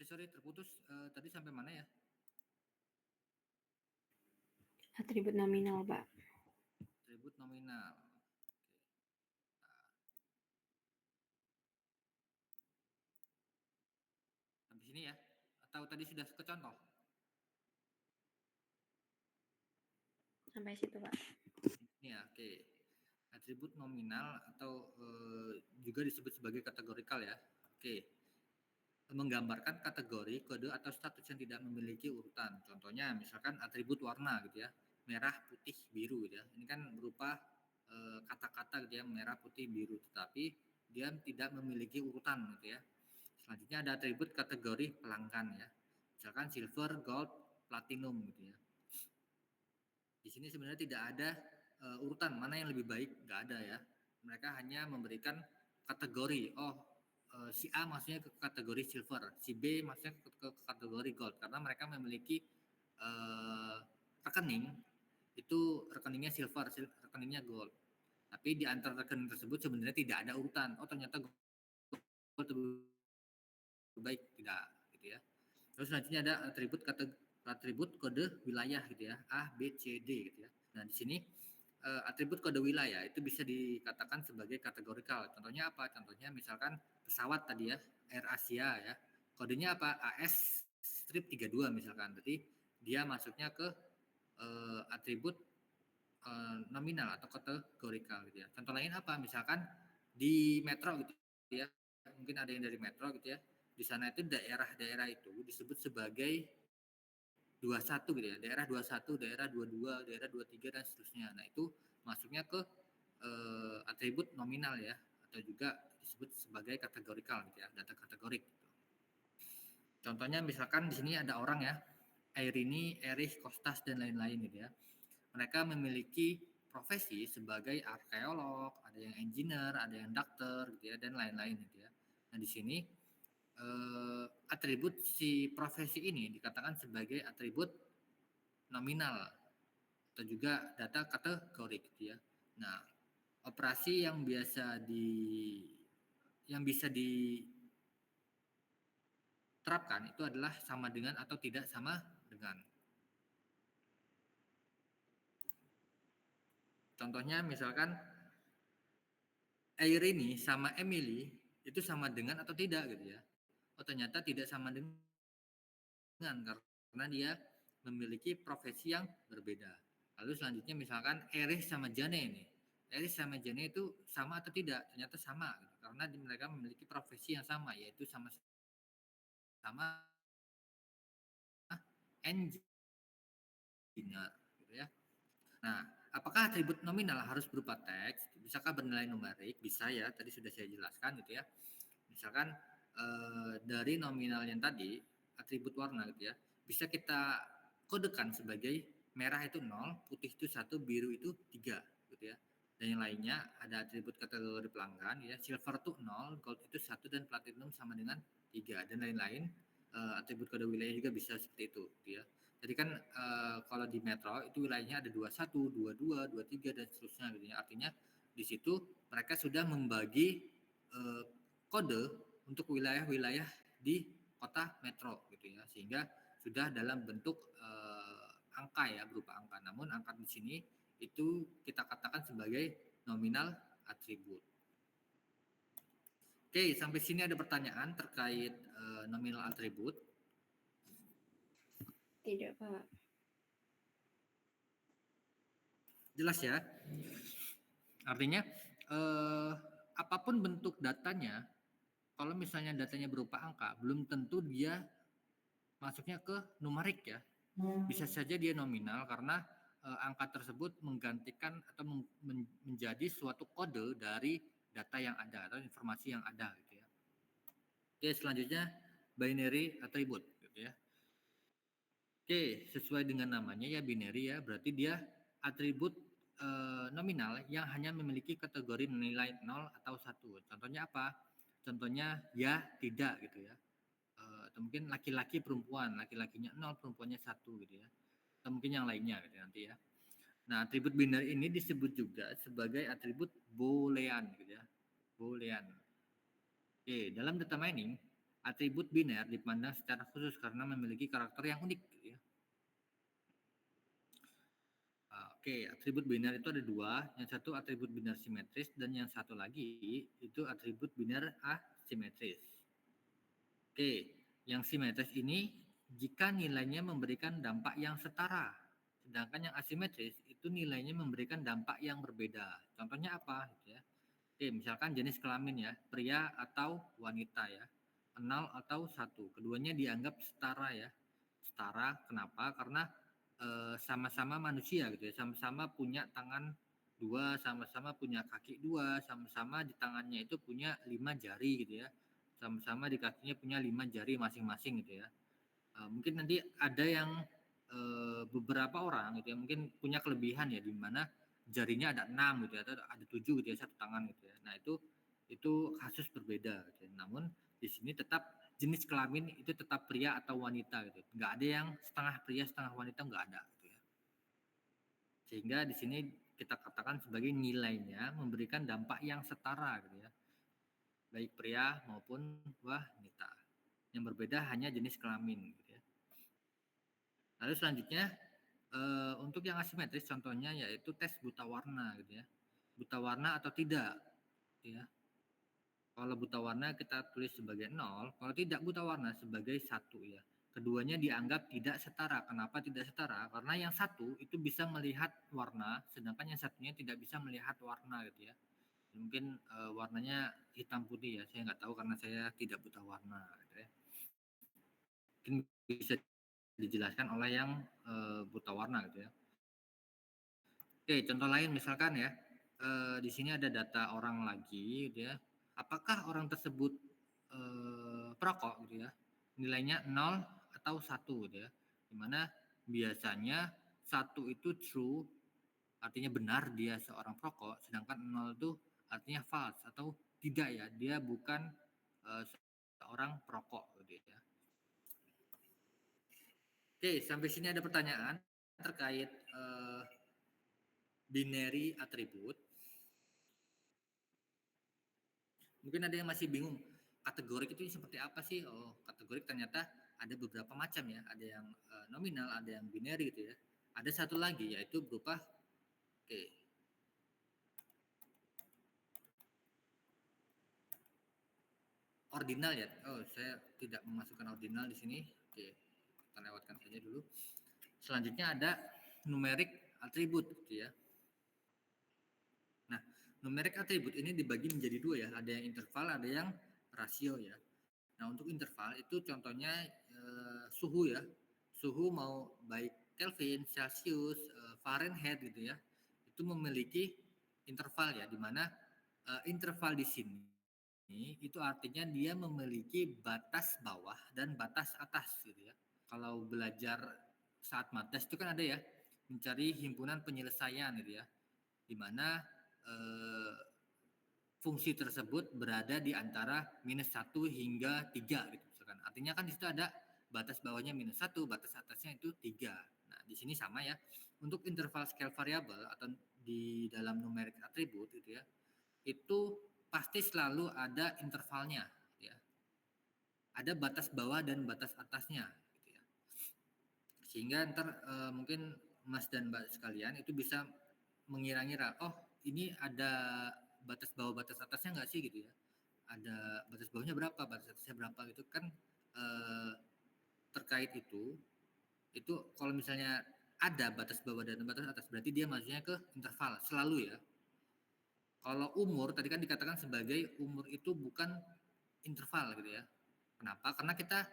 sorry terputus tadi sampai mana ya? Atribut nominal, Pak. Atribut nominal. Sampai sini ya? Atau tadi sudah ke contoh? Sampai situ, Pak. Ini ya, oke. Atribut nominal atau juga disebut sebagai kategorikal ya. Oke. Menggambarkan kategori, kode atau status yang tidak memiliki urutan. Contohnya misalkan atribut warna gitu ya. Merah, putih, biru gitu ya. Ini kan berupa kata-kata gitu ya, merah, putih, biru, tetapi dia tidak memiliki urutan gitu ya. Selanjutnya ada atribut kategori pelanggan ya. Misalkan silver, gold, platinum gitu ya. Di sini sebenarnya tidak ada urutan mana yang lebih baik, nggak ada ya. Mereka hanya memberikan kategori. Si A maksudnya ke kategori silver, si B maksudnya ke kategori gold, karena mereka memiliki rekening itu rekeningnya silver, rekeningnya gold. Tapi di antara rekening tersebut sebenarnya tidak ada urutan. Oh ternyata gold lebih baik, tidak gitu ya. Terus selanjutnya ada atribut kode wilayah gitu ya, A, B, C, D gitu ya. Nah di sini atribut kode wilayah itu bisa dikatakan sebagai kategorikal. Contohnya apa? Contohnya misalkan pesawat tadi ya, Air Asia ya. Kodenya apa? AS strip 32 misalkan. Berarti dia masuknya ke atribut nominal atau kategorikal gitu ya. Contoh lain apa? Misalkan di metro gitu ya. Mungkin ada yang dari metro gitu ya. Di sana itu daerah-daerah itu disebut sebagai 21 gitu ya. Daerah 21, daerah 22, daerah 23 dan seterusnya. Nah, itu masuknya ke atribut nominal ya, atau juga disebut sebagai kategorikal gitu ya, data kategorik gitu. Contohnya misalkan di sini ada orang ya, Airini, Erich, Kostas dan lain-lain gitu ya. Mereka memiliki profesi sebagai arkeolog, ada yang engineer, ada yang dokter gitu ya, dan lain-lain gitu ya. Nah, di sini atribut si profesi ini dikatakan sebagai atribut nominal atau juga data kategorik gitu ya. Nah, operasi yang bisa diterapkan itu adalah sama dengan atau tidak sama dengan. Contohnya misalkan Airini sama Emily itu sama dengan atau tidak gitu ya. Oh ternyata tidak sama dengan karena dia memiliki profesi yang berbeda. Lalu selanjutnya misalkan Erich sama Jane ini. Erich sama Jane itu sama atau tidak? Ternyata sama gitu. Karena mereka memiliki profesi yang sama, yaitu sama-sama engineer gitu ya. Nah, apakah atribut nominal harus berupa teks? Bisakah bernilai numerik? Bisa ya, tadi sudah saya jelaskan gitu ya. Misalkan dari nominal yang tadi, atribut warna gitu ya, bisa kita kodekan sebagai merah itu 0, putih itu 1, biru itu 3 gitu ya. Dan yang lainnya ada atribut kategori pelanggan ya, silver itu 0, gold itu 1 dan platinum sama dengan 3 dan lain-lain. Atribut kode wilayah juga bisa seperti itu gitu ya. Jadi kan kalau di metro itu wilayahnya ada 21, 22, 23 dan seterusnya gitu ya. Artinya di situ mereka sudah membagi kode untuk wilayah-wilayah di kota metro gitu ya, sehingga sudah dalam bentuk angka ya, berupa angka. Namun angka di sini itu kita katakan sebagai nominal atribut. Oke, sampai sini ada pertanyaan terkait nominal atribut? Tidak, Pak. Jelas ya? Artinya apapun bentuk datanya, kalau misalnya datanya berupa angka, belum tentu dia masuknya ke numerik ya. Bisa saja dia nominal karena angka tersebut menggantikan atau menjadi suatu kode dari data yang ada atau informasi yang ada gitu ya. Oke, selanjutnya binary attribute gitu ya. Oke, sesuai dengan namanya ya binary ya, berarti dia atribut nominal yang hanya memiliki kategori nilai 0 atau 1. Contohnya apa? Contohnya ya, tidak gitu ya. Atau mungkin laki-laki perempuan, laki-lakinya 0, perempuannya 1 gitu ya. Atau mungkin yang lainnya gitu nanti ya. Nah, atribut binary ini disebut juga sebagai atribut boolean gitu ya. Boolean. Oke, dalam data mining atribut biner dipandang secara khusus karena memiliki karakter yang unik gitu ya. Oke, atribut biner itu ada dua, yang satu atribut biner simetris dan yang satu lagi itu atribut biner asimetris. Oke, yang simetris ini jika nilainya memberikan dampak yang setara, sedangkan yang asimetris itu nilainya memberikan dampak yang berbeda. Contohnya apa? Gitu ya. Oke, misalkan jenis kelamin ya, pria atau wanita ya, 0 atau 1, keduanya dianggap setara ya. Setara, kenapa? Karena sama-sama manusia gitu ya, sama-sama punya tangan dua, sama-sama punya kaki dua, sama-sama di tangannya itu punya 5 jari gitu ya, sama-sama di kakinya punya 5 jari masing-masing gitu ya. Mungkin nanti ada yang beberapa orang gitu ya, mungkin punya kelebihan ya, di mana jarinya ada 6 gitu ya, atau ada 7 gitu ya, satu tangan gitu ya. Nah itu kasus berbeda gitu ya. Namun di sini tetap jenis kelamin itu tetap pria atau wanita gitu. Nggak ada yang setengah pria setengah wanita, nggak ada gitu ya. Sehingga di sini kita katakan sebagai nilainya memberikan dampak yang setara gitu ya. Baik pria maupun wanita. Yang berbeda hanya jenis kelamin gitu ya. Lalu selanjutnya untuk yang asimetris contohnya yaitu tes buta warna gitu ya. Buta warna atau tidak gitu ya. Kalau buta warna kita tulis sebagai 0, kalau tidak buta warna sebagai 1 ya. Keduanya dianggap tidak setara. Kenapa tidak setara? Karena yang satu itu bisa melihat warna, sedangkan yang satunya tidak bisa melihat warna gitu ya. Mungkin warnanya hitam putih ya, saya nggak tahu karena saya tidak buta warna gitu ya. Mungkin bisa dijelaskan oleh yang buta warna gitu ya. Oke, contoh lain misalkan ya, di sini ada data orang lagi gitu ya. Apakah orang tersebut perokok gitu ya, nilainya 0 atau 1 gitu ya, dimana biasanya 1 itu true, artinya benar dia seorang perokok, sedangkan 0 itu artinya false atau tidak ya, dia bukan seorang perokok gitu ya. Oke, sampai sini ada pertanyaan terkait binary atribut. Mungkin ada yang masih bingung, kategorik itu seperti apa sih? Oh, kategorik ternyata ada beberapa macam ya. Ada yang nominal, ada yang binary gitu ya. Ada satu lagi yaitu berupa ordinal ya. Oh, saya tidak memasukkan ordinal di sini. Oke, kita lewatkan saja dulu. Selanjutnya ada numerik atribut gitu ya. Nah, numerik atribut ini dibagi menjadi dua ya. Ada yang interval, ada yang rasio ya. Nah, untuk interval itu contohnya suhu ya. Suhu mau baik Kelvin, Celsius, Fahrenheit gitu ya. Itu memiliki interval ya, di mana interval di sini itu artinya dia memiliki batas bawah dan batas atas gitu ya. Kalau belajar saat mates itu kan ada ya, mencari himpunan penyelesaian gitu ya. Di mana fungsi tersebut berada di antara -1 hingga 3 gitu misalkan. Artinya kan di situ ada batas bawahnya -1, batas atasnya itu 3. Nah, di sini sama ya. Untuk interval scale variable atau di dalam numerik atribut gitu ya, itu pasti selalu ada intervalnya ya. Ada batas bawah dan batas atasnya gitu ya. Sehingga ntar mungkin Mas dan Mbak sekalian itu bisa mengira-ngira, oh ini ada batas bawah batas atasnya nggak sih gitu ya, ada batas bawahnya berapa, batas atasnya berapa gitu kan. Terkait itu kalau misalnya ada batas bawah dan batas atas berarti dia masuknya ke interval selalu ya. Kalau umur tadi kan dikatakan sebagai umur itu bukan interval gitu ya. Kenapa? Karena kita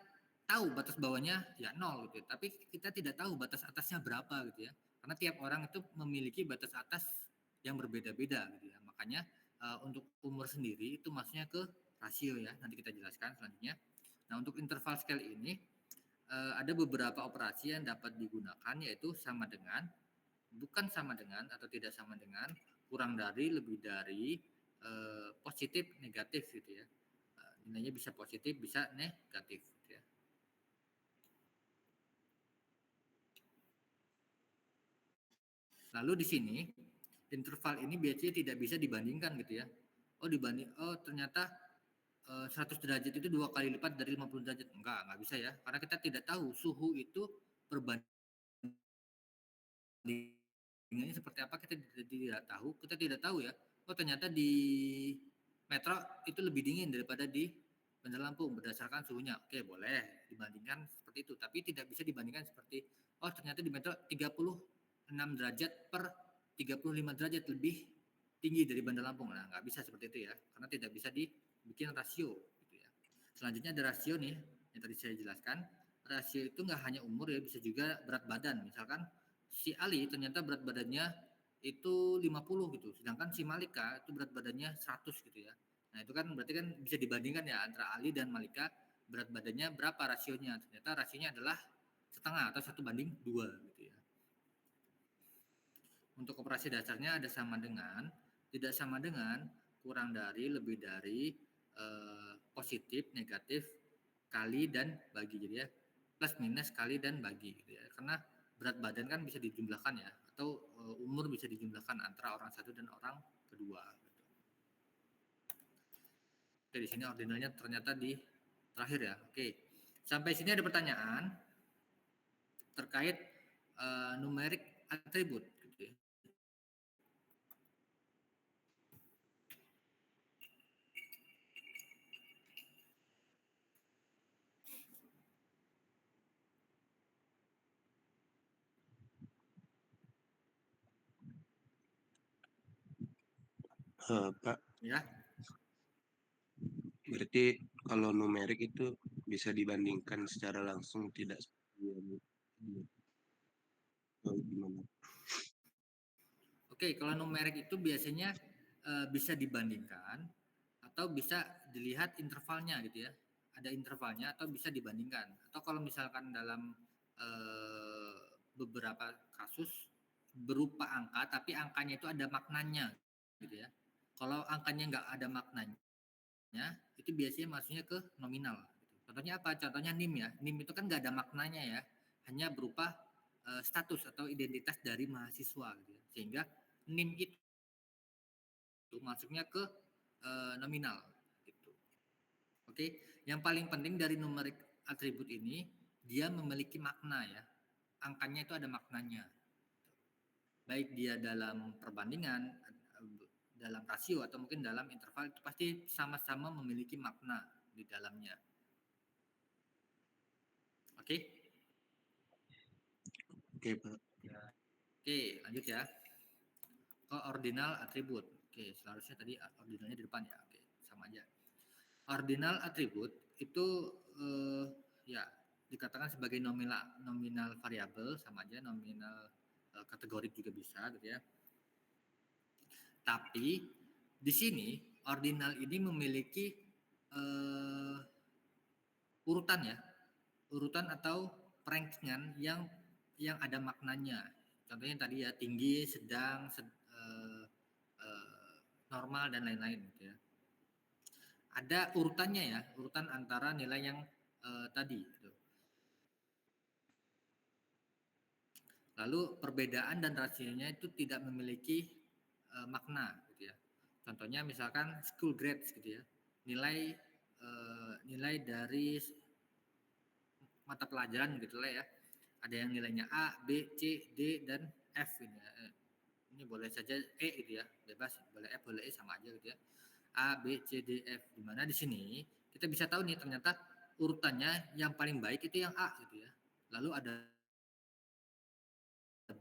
tahu batas bawahnya ya 0 gitu ya, tapi kita tidak tahu batas atasnya berapa gitu ya. Karena tiap orang itu memiliki batas atas yang berbeda-beda gitu ya. Makanya untuk umur sendiri itu masuknya ke rasio ya. Nanti kita jelaskan selanjutnya. Nah, untuk interval scale ini ada beberapa operasi yang dapat digunakan yaitu sama dengan, bukan sama dengan atau tidak sama dengan, kurang dari, lebih dari, positif, negatif gitu ya. Nilainya bisa positif, bisa negatif gitu ya. Lalu di sini interval ini biasanya tidak bisa dibandingkan gitu ya. Oh ternyata 100 derajat itu 2 kali lipat dari 50 derajat. Enggak bisa ya. Karena kita tidak tahu suhu itu perbandingannya seperti apa, kita tidak tahu. Kita tidak tahu ya. Oh ternyata di Metro itu lebih dingin daripada di Bandar Lampung berdasarkan suhunya. Oke, boleh dibandingkan seperti itu. Tapi tidak bisa dibandingkan seperti, oh ternyata di Metro 36 derajat per 35 derajat lebih tinggi dari Bandar Lampung. Nah, nggak bisa seperti itu ya. Karena tidak bisa dibikin rasio. Gitu ya. Selanjutnya ada rasio nih, yang tadi saya jelaskan. Rasio itu nggak hanya umur ya, bisa juga berat badan. Misalkan si Ali ternyata berat badannya itu 50 gitu, sedangkan si Malika itu berat badannya 100 gitu ya. Nah itu kan berarti kan bisa dibandingkan ya antara Ali dan Malika berat badannya berapa rasionya. Ternyata rasionya adalah setengah atau 1:2 gitu ya. Untuk operasi dasarnya ada sama dengan, tidak sama dengan, kurang dari, lebih dari, positif, negatif, kali dan bagi gitu ya. Plus minus kali dan bagi gitu ya. Karena berat badan kan bisa dijumlahkan ya, atau umur bisa dijumlahkan antara orang satu dan orang kedua. Gitu. Oke, di sini ordinalnya ternyata di terakhir ya. Oke, sampai sini ada pertanyaan terkait numerik atribut. Gitu ya. Pak, Ya. berarti kalau numerik itu bisa dibandingkan secara langsung, tidak gimana? Oke, kalau numerik itu biasanya bisa dibandingkan atau bisa dilihat intervalnya gitu ya. Ada intervalnya atau bisa dibandingkan. Atau kalau misalkan dalam beberapa kasus berupa angka, tapi angkanya itu ada maknanya gitu ya. Kalau angkanya nggak ada maknanya, itu biasanya masuknya ke nominal. Contohnya apa? Contohnya NIM ya. NIM itu kan nggak ada maknanya ya, hanya berupa status atau identitas dari mahasiswa gitu ya. Sehingga NIM itu masuknya ke nominal gitu. Oke, yang paling penting dari numerik atribut ini dia memiliki makna ya. Angkanya itu ada maknanya. Baik dia dalam perbandingan, dalam rasio atau mungkin dalam interval itu pasti sama-sama memiliki makna di dalamnya. Oke? Oke, Pak. Oke, lanjut ya. Ordinal atribut. Oke, seharusnya tadi ordinalnya di depan ya. Oke, sama aja. Ordinal atribut itu ya dikatakan sebagai nominal variabel, sama aja nominal kategori juga bisa gitu ya. Tapi di sini ordinal ini memiliki urutan ya, urutan atau perankingan yang ada maknanya. Contohnya tadi ya tinggi, sedang, normal dan lain-lain gitu ya. Ada urutannya ya, urutan antara nilai yang tadi. Gitu. Lalu perbedaan dan rasionya itu tidak memiliki makna, gitu ya. Contohnya misalkan school grades, gitu ya, nilai dari mata pelajaran, gitu lah ya. Ada yang nilainya A, B, C, D dan F, gitu ya. Ini boleh saja E, gitu ya, bebas, boleh F, boleh E sama aja, gitu ya. A, B, C, D, F. Dimana di sini kita bisa tahu nih ternyata urutannya yang paling baik itu yang A gitu ya. Lalu ada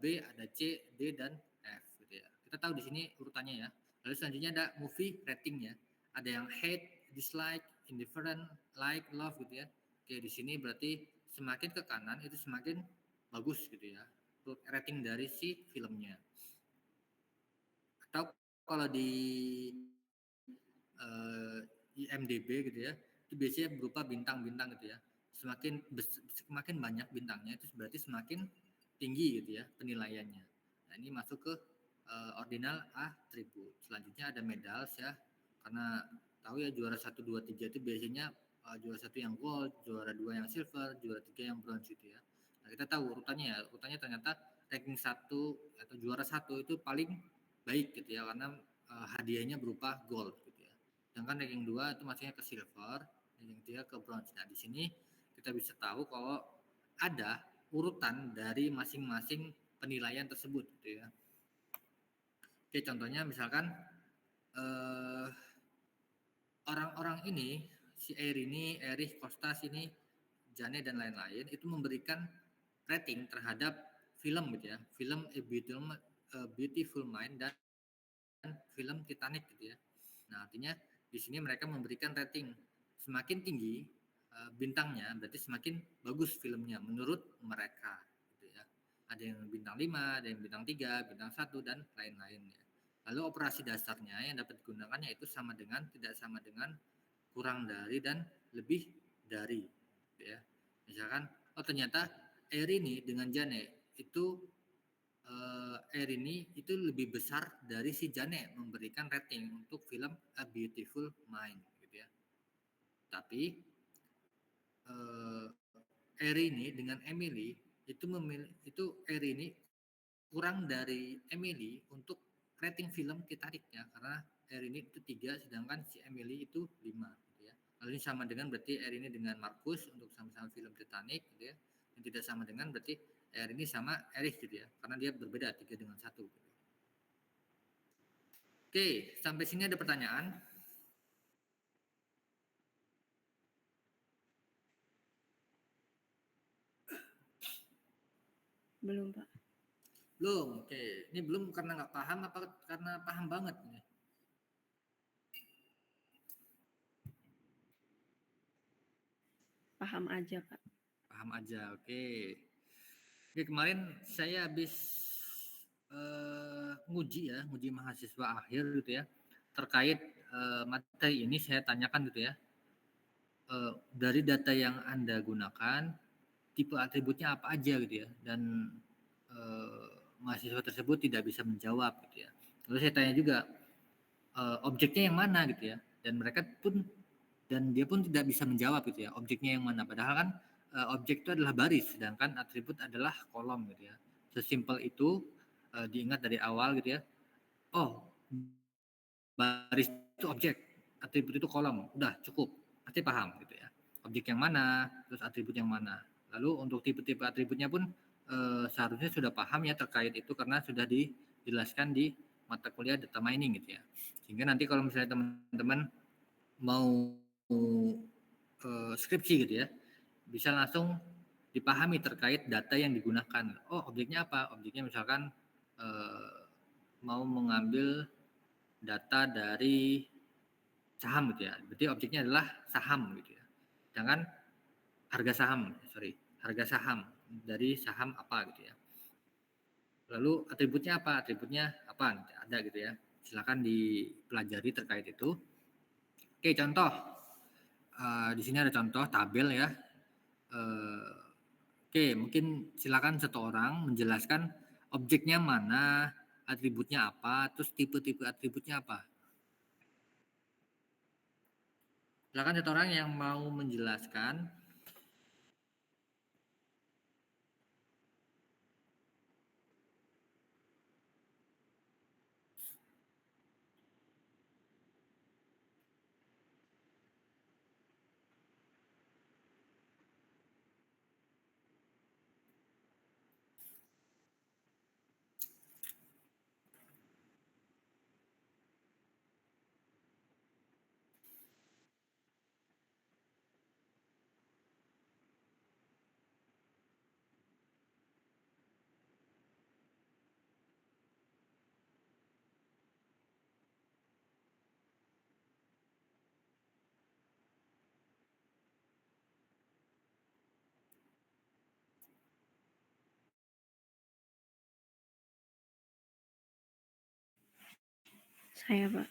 B, ada C, D dan F gitu ya. Kita tahu di sini urutannya ya. Lalu selanjutnya ada movie rating ya. Ada yang hate, dislike, indifferent, like, love gitu ya. Oke, di sini berarti semakin ke kanan itu semakin bagus gitu ya. Rating dari si filmnya. Atau kalau di IMDb gitu ya, itu biasanya berupa bintang-bintang gitu ya. Semakin banyak bintangnya itu berarti semakin tinggi gitu ya penilaiannya. Nah ini masuk ke ordinal atribut. Selanjutnya ada medals ya, karena tahu ya juara 1, 2, 3 itu biasanya juara 1 yang gold, juara 2 yang silver, juara 3 yang bronze gitu ya. Nah kita tahu urutannya ya, urutannya ternyata ranking 1 atau juara 1 itu paling baik gitu ya, karena hadiahnya berupa gold gitu ya. Sedangkan ranking 2 itu masuknya ke silver, ranking 3 ke bronze. Nah, di sini kita bisa tahu kalau ada urutan dari masing-masing penilaian tersebut gitu ya. Oke, contohnya misalkan orang-orang ini, si Erini, Erich, Kostas ini, Jane dan lain-lain itu memberikan rating terhadap film gitu ya, film A Beautiful Mind dan film Titanic gitu ya. Nah, artinya di sini mereka memberikan rating semakin tinggi bintangnya, berarti semakin bagus filmnya menurut mereka gitu ya. Ada yang bintang 5, ada yang bintang 3, bintang 1 dan lain-lainnya. Lalu operasi dasarnya yang dapat digunakan yaitu sama dengan, tidak sama dengan, kurang dari, dan lebih dari gitu ya. Misalkan ternyata Erini dengan Jane itu Erini itu lebih besar dari si Jane memberikan rating untuk film A Beautiful Mind gitu ya. Tapi Erini dengan Emily itu Erini kurang dari Emily untuk rating film Titanic ya, karena Erini itu 3 sedangkan si Emily itu 5 gitu ya. Lalu ini sama dengan berarti Erini dengan Markus untuk sama-sama film Titanic gitu ya. Yang tidak sama dengan berarti Erini sama Erich gitu ya, karena dia berbeda 3 dengan 1 gitu. Oke, sampai sini ada pertanyaan? Belum, Pak. Belum, oke. Ini belum karena nggak paham apa karena paham banget nih? Paham aja, Pak. Paham aja, oke. Oke, kemarin saya habis nguji mahasiswa akhir gitu ya, terkait materi ini saya tanyakan gitu ya, dari data yang Anda gunakan, tipe atributnya apa aja gitu ya, dan mahasiswa tersebut tidak bisa menjawab gitu ya. Lalu saya tanya juga, objeknya yang mana gitu ya, dan dia pun tidak bisa menjawab gitu ya, objeknya yang mana, padahal kan objek itu adalah baris sedangkan atribut adalah kolom gitu ya. Sesimpel itu, diingat dari awal gitu ya. Oh, baris itu objek, atribut itu kolom, udah cukup, pasti paham gitu ya. Objek yang mana, terus atribut yang mana. Lalu untuk tipe-tipe atributnya pun seharusnya sudah paham ya terkait itu karena sudah dijelaskan di mata kuliah data mining gitu ya. Sehingga nanti kalau misalnya teman-teman mau skripsi gitu ya, bisa langsung dipahami terkait data yang digunakan. Oh, objeknya apa? Objeknya misalkan mau mengambil data dari saham gitu ya. Berarti objeknya adalah saham gitu ya. Sedangkan harga saham dari saham apa gitu ya. Lalu atributnya apa? Atributnya apa? Ada gitu ya. Silakan dipelajari terkait itu. Oke, contoh. Di sini ada contoh tabel ya. Oke, mungkin silakan satu orang menjelaskan objeknya mana, atributnya apa, terus tipe-tipe atributnya apa. Silakan satu orang yang mau menjelaskan. Saya, Pak.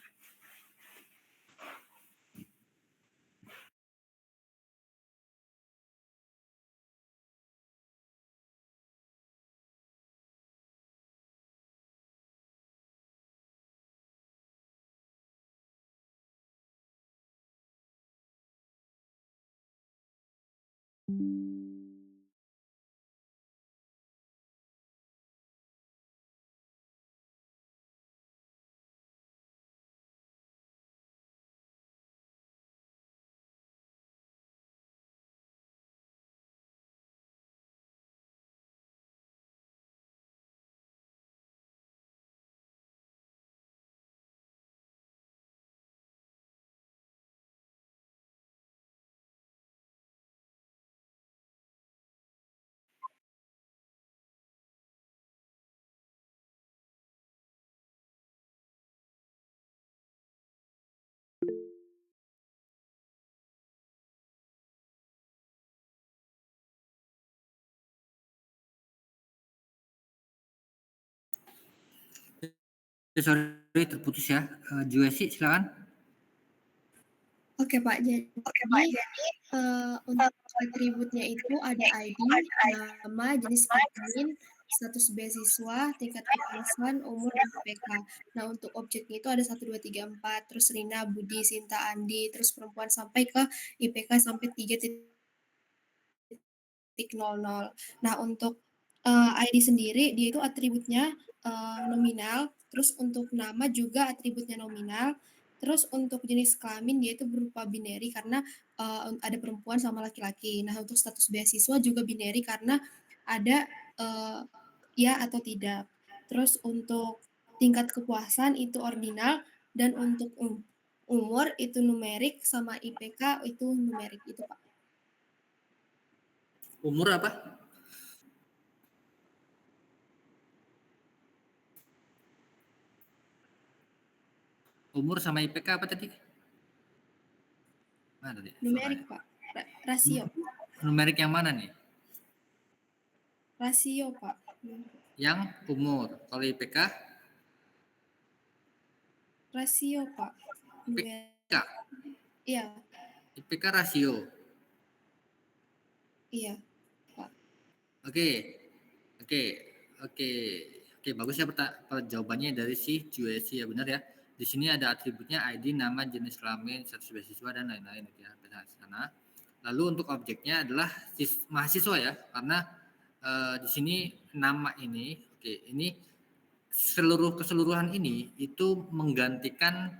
Sorry terputus ya. Juesi silakan. Oke Pak, jadi untuk atributnya itu ada ID, nama, jenis kelamin, status beasiswa, tingkat kepuasan, umur, dan IPK. Nah untuk objeknya itu ada 1, 2, 3, 4, terus Rina, Budi, Sinta, Andi, terus perempuan sampai ke IPK sampai 3.00. Nah untuk ID sendiri dia itu atributnya nominal, terus untuk nama juga atributnya nominal, terus untuk jenis kelamin dia itu berupa binary karena ada perempuan sama laki-laki. Nah untuk status beasiswa juga binary karena ada ya atau tidak. Terus untuk tingkat kepuasan itu ordinal, dan untuk umur itu numerik, sama IPK itu numerik. Itu Pak. Umur apa? Umur sama IPK apa tadi? Mana tadi? Numerik Pak. Rasio. Numerik yang mana nih? Rasio Pak. Yang umur. Kalau IPK? Rasio Pak. IPK. Iya. IPK rasio. Iya Pak. Oke, bagus ya jawabannya dari si Juesi ya, benar ya. Di sini ada atributnya ID, nama, jenis kelamin, status beasiswa, dan lain-lain ya. Sana. Lalu untuk objeknya adalah mahasiswa ya, karena di sini nama ini, ini keseluruhan ini itu menggantikan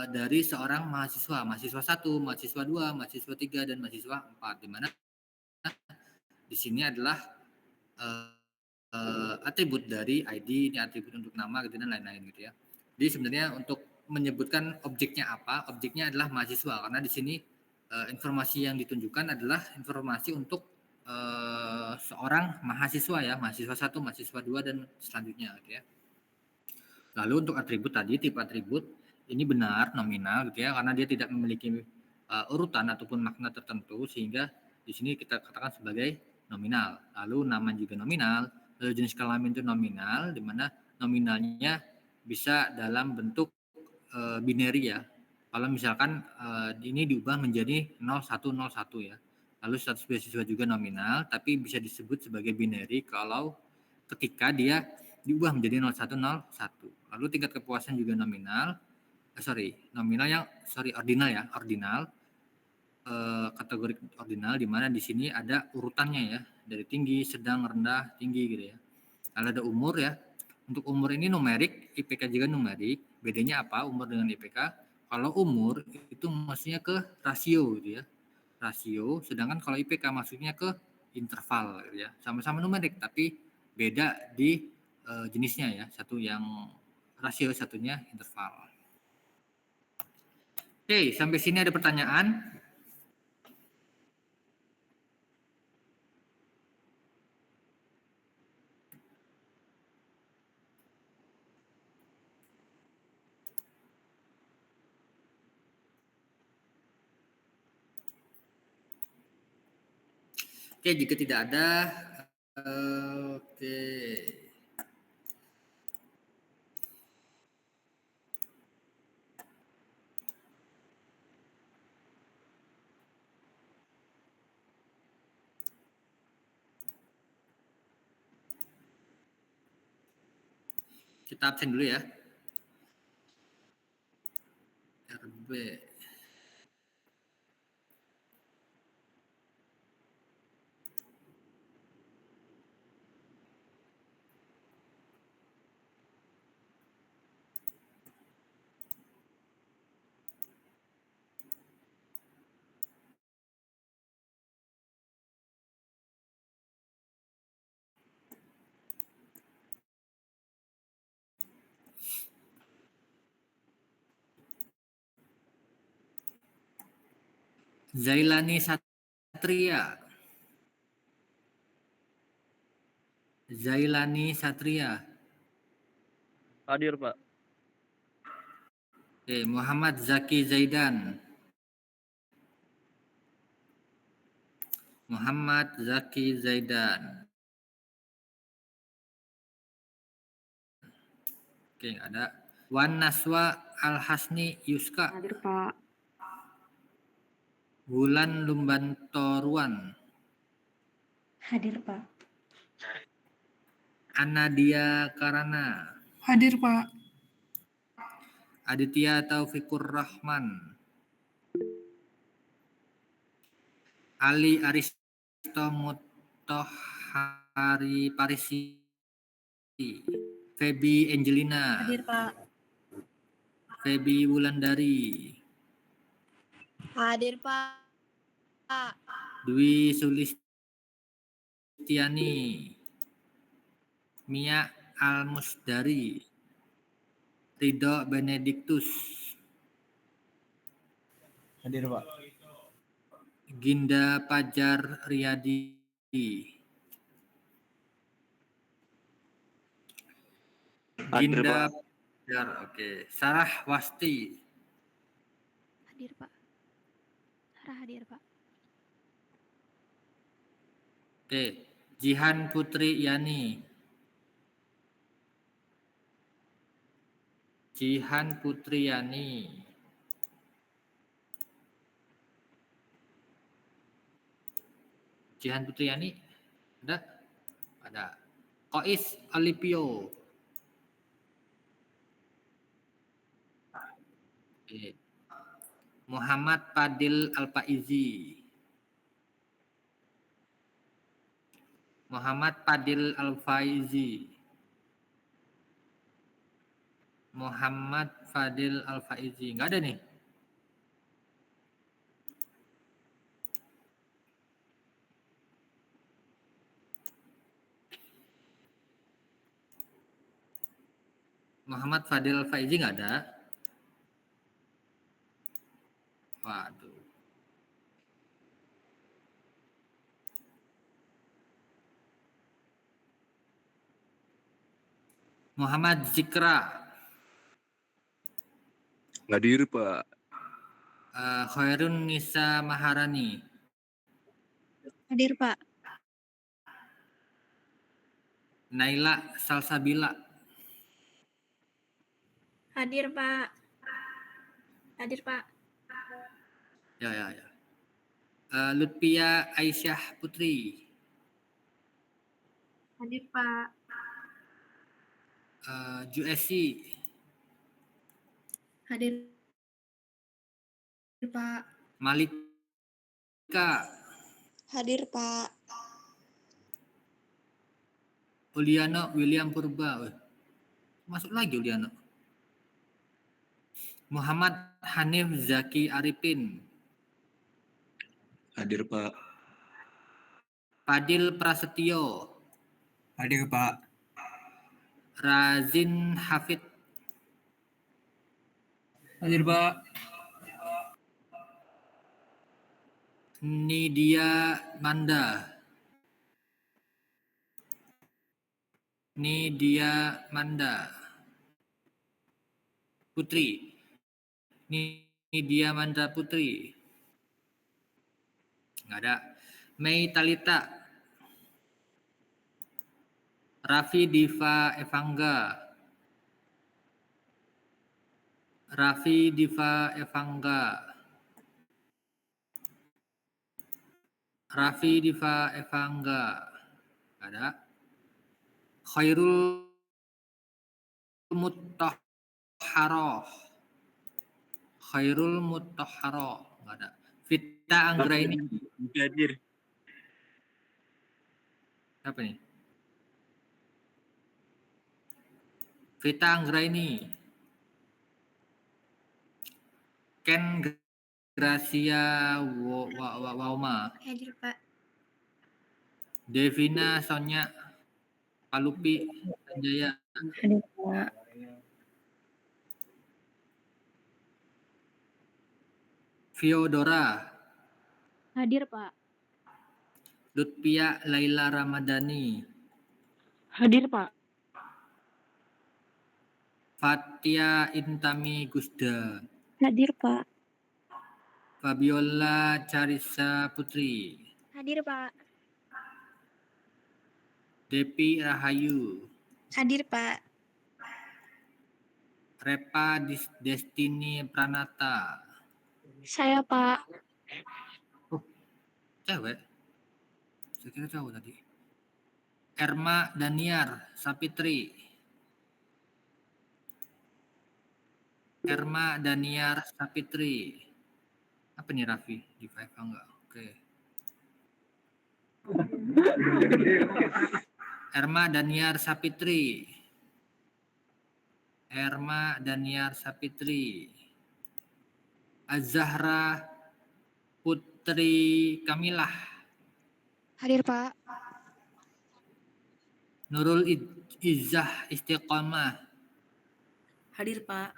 dari seorang mahasiswa 1, mahasiswa 2, mahasiswa 3, dan mahasiswa 4, di mana di sini adalah atribut dari ID, ini atribut untuk nama gitu dan lain-lain gitu ya. Jadi sebenarnya untuk menyebutkan objeknya apa, objeknya adalah mahasiswa, karena di sini informasi yang ditunjukkan adalah informasi untuk seorang mahasiswa ya, mahasiswa 1, mahasiswa 2, dan selanjutnya gitu ya. Lalu untuk atribut tadi, tipe atribut ini benar nominal gitu ya, karena dia tidak memiliki urutan ataupun makna tertentu, sehingga di sini kita katakan sebagai nominal. Lalu nama juga nominal, lalu jenis kelamin itu nominal, di mana nominalnya bisa dalam bentuk binary ya. Kalau misalkan ini diubah menjadi 0101 ya. Lalu status beasiswa juga nominal, tapi bisa disebut sebagai binary kalau ketika dia diubah menjadi 0101. Lalu tingkat kepuasan juga nominal, ordinal ya, kategori ordinal, di mana di sini ada urutannya ya, dari tinggi, sedang, rendah, tinggi gitu ya. Lalu ada umur ya. Untuk umur ini numerik, IPK juga numerik. Bedanya apa umur dengan IPK? Kalau umur itu maksudnya ke rasio gitu ya. Rasio, sedangkan kalau IPK maksudnya ke interval gitu ya. Sama-sama numerik tapi beda di jenisnya ya. Satu yang rasio, satunya interval. Oke, sampai sini ada pertanyaan? Oke, jika tidak ada, oke. Kita absen dulu ya. RB. Zailani Satria. Zailani Satria. Hadir, Pak. Oke, Muhammad Zaki Zaidan. Muhammad Zaki Zaidan. Oke, nggak ada. Wan Naswa Al-Hasni Yuska. Hadir, Pak. Wulan Lumbantoruan. Hadir, Pak. Anadia Karana. Hadir, Pak. Aditya Taufikur Rahman. Ali Aristo Muttohari Parisi. Feby Angelina. Hadir, Pak. Feby Wulandari. Hadir, Pak. Dwi Sulistiani. Mia Almusdari. Ridho Benediktus. Hadir, Pak. Ginda Pajar Riyadi. Hadir, Ginda Pak. Pajar, oke. Sarah Wasti. Hadir, Pak. Sarah hadir, Pak. Oke. Jihan Putri Yani. Jihan Putri Yani. Jihan Putri Yani. Ada? Ada. Kois Olivio. Oke. Muhammad Fadil Al-Faizi. Muhammad Fadil Al-Faizi. Muhammad Fadil Al-Faizi. Nggak ada nih. Muhammad Fadil Al-Faizi nggak ada. Waduh. Muhammad Zikra. Hadir, Pak. Khairun Nisa Maharani. Hadir, Pak. Naila Salsabila. Hadir, Pak. Hadir, Pak. Ya. Lutfia Aisyah Putri. Hadir, Pak. Juesi. Hadir, Pak. Malika. Hadir, Pak. Uliano William Purba. Masuk lagi Uliano. Muhammad Hanif Zaki Arifin. Hadir, Pak. Fadil Prasetyo. Hadir, Pak. Razin Hafid. Hadir, Pak. Nidia Manda. Nidia Manda. Putri. Nidia Manda Putri. Nggak ada. Mei Talita. Raffi Diva Evangga. Raffi Diva Evangga. Raffi Diva Evangga. Nggak ada. Khairul Muttoharoh. Khairul Muttoharoh. Nggak ada. Vita Anggraini. Hadir. Apa nih? Vita Anggraini. Ken Gracia Wauma. Hadir, Pak. Devina Sonya Palupi Sanjaya. Hadir, Pak. Fiodora. Hadir, Pak. Lutfia Laila Ramadhani. Hadir, Pak. Fatia Intami Gusda. Hadir, Pak. Fabiola Carissa Putri. Hadir, Pak. Depi Rahayu. Hadir, Pak. Repa Destini Pranata. Saya, Pak. Cewek? Saya kira cowok tadi. Erma Daniar Sapitri. Erma Daniar Sapitri. Apa nih Raffi? Di Fiverr enggak? Oke. Erma Daniar Sapitri. Erma Daniar Sapitri. Azahra Putri Kamilah. Hadir, Pak. Nurul Izzah Istiqomah. Hadir, Pak.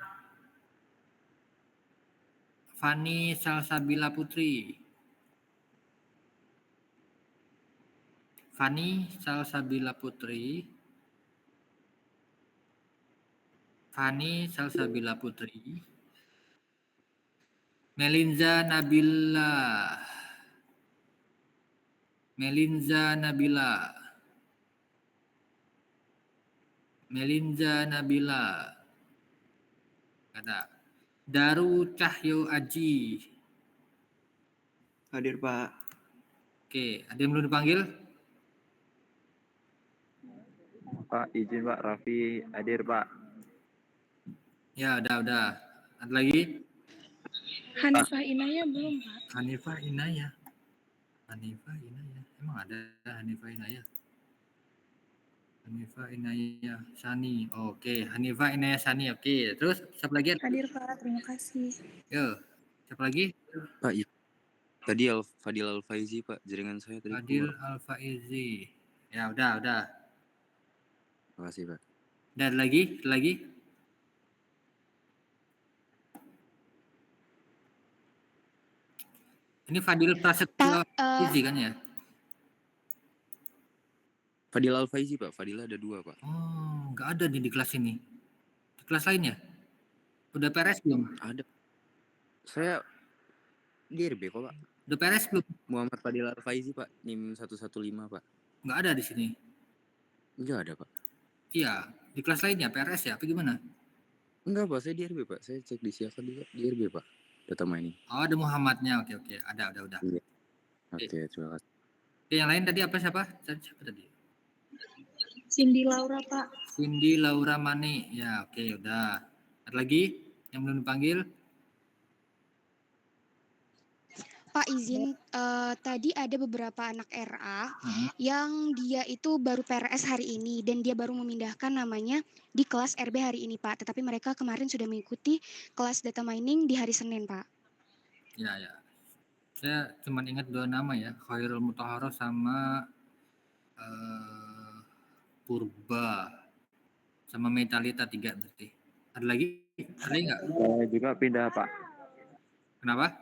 Fani Salsabila Putri. Fani Salsabila Putri. Fani Salsabila Putri. Melinza Nabila. Melinza Nabila. Melinza Nabila. Ada. Daru Cahyo Aji. Hadir, Pak. Oke, ada yang belum dipanggil? Pak, izin Pak, Raffi hadir Pak. Ya, udah. Ada lagi? Hanifah Inaya belum, Pak. Hanifah Inaya. Emang ada Hanifah Inaya? Hanifah Inaya Sani. Oke, Hanifah Inaya Sani. Oke, terus siapa lagi? Hadir, Pak. Terima kasih. Yo, siapa lagi? Pak, tadi Fadil Al-Faizi, Pak. Jaringan saya tadi Fadil keluar. Al-Faizi. Ya, udah. Terima kasih, Pak. Dan lagi? Ini Fadil Prasetyo Faizi kan ya? Fadil Al-Faizi, Pak. Fadil ada 2, Pak. Oh, nggak ada nih di kelas ini. Di kelas lainnya? Udah PRS belum? Ada. Saya di RB kok, Pak. Udah PRS belum? Muhammad Fadil Al-Faizi, Pak. NIM 115, Pak. Nggak ada di sini. Enggak ada, Pak. Iya, di kelas lainnya PRS ya? Apa gimana? Enggak, Pak. Saya di RB, Pak. Saya cek di siapa juga. Di RB, Pak. Data mining. Oh, ada Muhammadnya. Oke. Ada, udah. Iya. Oke, terima kasih. Oke, yang lain tadi apa siapa tadi? Cindy Laura, Pak. Cindy Laura Mani. Ya, oke, udah. Ada lagi yang belum dipanggil? Pak izin, tadi ada beberapa anak RA yang dia itu baru PRS hari ini dan dia baru memindahkan namanya di kelas RB hari ini, Pak. Tetapi mereka kemarin sudah mengikuti kelas data mining di hari Senin, Pak. Ya. Saya cuma ingat 2 nama ya, Khairul Mutahharah sama Purba sama Metalita 3 berarti. Ada lagi? Ada nggak? Saya juga pindah Pak. Kenapa?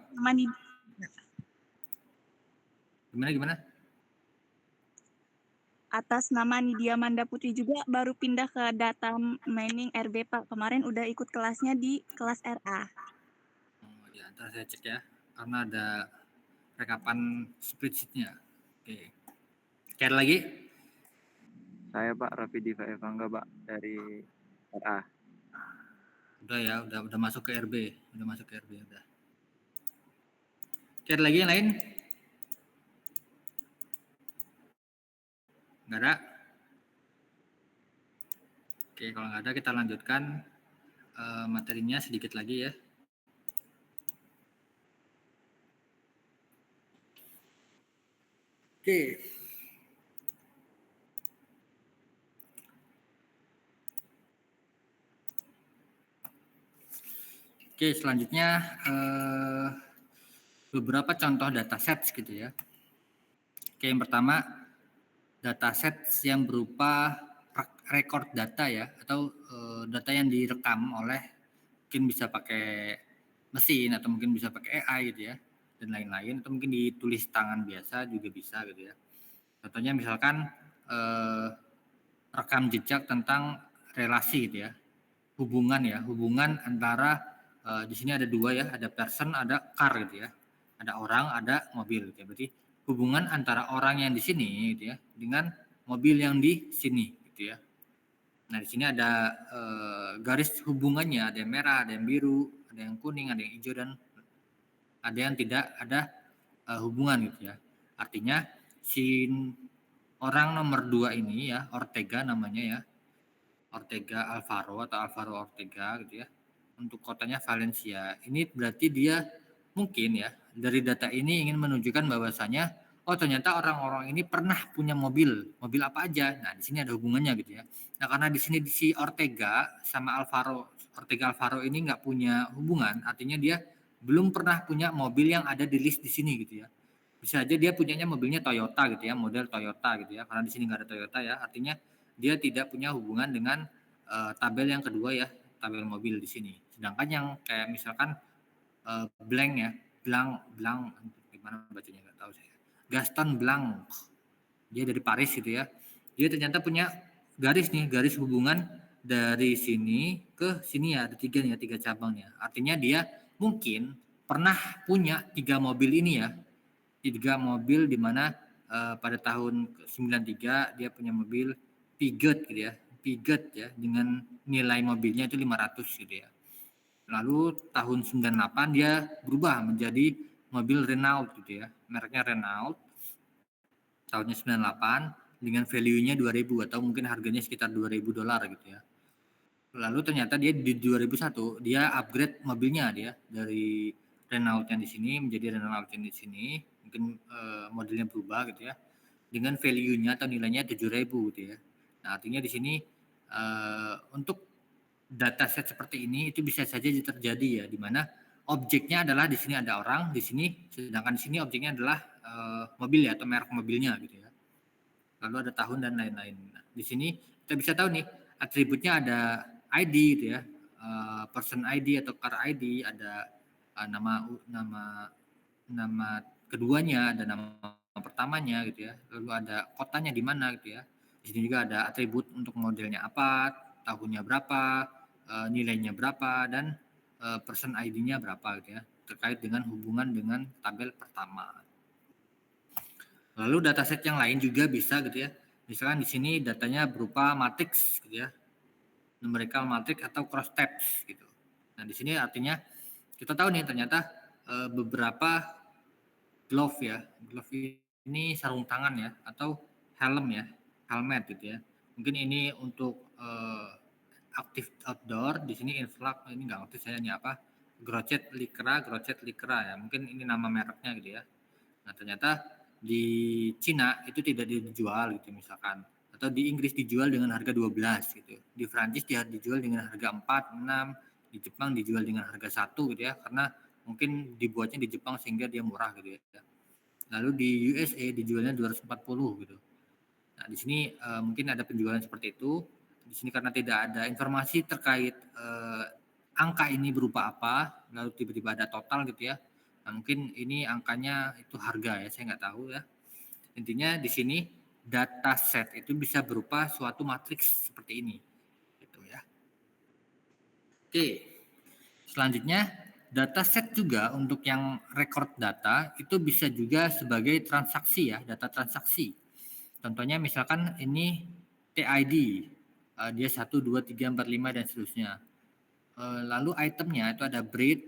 Gimana? Atas nama Nidia Manda Putri juga baru pindah ke data mining RB, Pak. Kemarin udah ikut kelasnya di kelas RA. Oh ya, ntar saya cek ya, karena ada rekapan spreadsheet-nya. Oke. Ada lagi? Saya Pak, Raffi Diva Evangga Pak, dari RA. Udah ya, udah masuk ke RB. Udah. Oke, ada lagi yang lain? Nggak ada? Oke, kalau nggak ada kita lanjutkan materinya sedikit lagi ya. Oke. Oke, selanjutnya beberapa contoh dataset gitu ya. Oke, yang pertama dataset yang berupa record data ya, atau data yang direkam oleh, mungkin bisa pakai mesin atau mungkin bisa pakai AI gitu ya, dan lain-lain, atau mungkin ditulis tangan biasa juga bisa gitu ya. Contohnya misalkan rekam jejak tentang relasi gitu ya, hubungan antara di sini ada 2 ya, ada person, ada car gitu ya, ada orang, ada mobil gitu ya. Berarti hubungan antara orang yang di sini gitu ya dengan mobil yang di sini gitu ya. Nah, di sini ada garis hubungannya, ada yang merah, ada yang biru, ada yang kuning, ada yang hijau, dan ada yang tidak ada hubungan gitu ya. Artinya si orang nomor 2 ini ya, Ortega namanya ya, Ortega Alvaro atau Alvaro Ortega gitu ya. Untuk kotanya Valencia. Ini berarti dia mungkin ya dari data ini ingin menunjukkan bahwasanya ternyata orang-orang ini pernah punya mobil apa aja. Nah, di sini ada hubungannya gitu ya. Nah, karena di sini si Ortega sama Ortega Alvaro ini nggak punya hubungan, artinya dia belum pernah punya mobil yang ada di list di sini gitu ya. Bisa aja dia punyanya mobilnya Toyota gitu ya, model Toyota gitu ya. Karena di sini nggak ada Toyota ya, artinya dia tidak punya hubungan dengan tabel yang kedua ya, tabel mobil di sini. Sedangkan yang kayak misalkan Blanc ya, Blanc gimana bacanya nggak tahu saya. Gaston Blanc, dia dari Paris gitu ya. Dia ternyata punya garis hubungan dari sini ke sini ya, ada 3 nih ya, 3 cabangnya. Artinya dia mungkin pernah punya 3 mobil ini ya. 3 mobil di mana pada tahun 93 dia punya mobil Peugeot gitu ya. Peugeot ya, dengan nilai mobilnya itu 500 gitu ya. Lalu tahun 98 dia berubah menjadi mobil Renault gitu ya. Mereknya Renault. Tahunnya 98 dengan value-nya 2000 atau mungkin harganya sekitar $2.000 gitu ya. Lalu ternyata dia di 2001 dia upgrade mobilnya dia dari Renault yang di sini menjadi Renault yang di sini. Mungkin modelnya berubah gitu ya. Dengan value-nya atau nilainya 7.000 gitu ya. Nah, artinya di sini untuk dataset seperti ini itu bisa saja terjadi ya, di mana objeknya adalah di sini ada orang, di sini sedangkan di sini objeknya adalah mobil ya atau merek mobilnya gitu ya. Lalu ada tahun dan lain-lain. Nah, di sini kita bisa tahu nih atributnya ada ID gitu ya, person ID atau car ID, ada nama keduanya, ada nama pertamanya gitu ya. Lalu ada kotanya di mana gitu ya. Di sini juga ada atribut untuk modelnya apa, tahunnya berapa, nilainya berapa, dan person ID-nya berapa gitu ya, terkait dengan hubungan dengan tabel pertama. Lalu dataset yang lain juga bisa gitu ya. Misalkan di sini datanya berupa matriks gitu ya. Numerical matrix atau cross tabs gitu. Nah, di sini artinya kita tahu nih ternyata beberapa glove ya. Glove ini sarung tangan ya atau helm ya, helmet gitu ya. Mungkin ini untuk aktif outdoor, di sini influx, ini nggak ngerti saya ini apa, Grochet Lycra ya, mungkin ini nama mereknya gitu ya. Nah, ternyata di Cina itu tidak dijual gitu misalkan, atau di Inggris dijual dengan harga 12 gitu, di Prancis dia dijual dengan harga 4, 6, di Jepang dijual dengan harga 1 gitu ya, karena mungkin dibuatnya di Jepang sehingga dia murah gitu ya. Lalu di USA dijualnya 240 gitu. Nah, di sini mungkin ada penjualan seperti itu. Di sini karena tidak ada informasi terkait angka ini berupa apa, lalu tiba-tiba ada total gitu ya. Nah, mungkin ini angkanya itu harga ya, saya nggak tahu ya. Intinya di sini data set itu bisa berupa suatu matriks seperti ini, gitu ya. Oke, selanjutnya data set juga untuk yang record data itu bisa juga sebagai transaksi ya, data transaksi. Contohnya misalkan ini TID, dia 1, 2, 3, 4, 5 dan seterusnya. Lalu itemnya itu ada bread,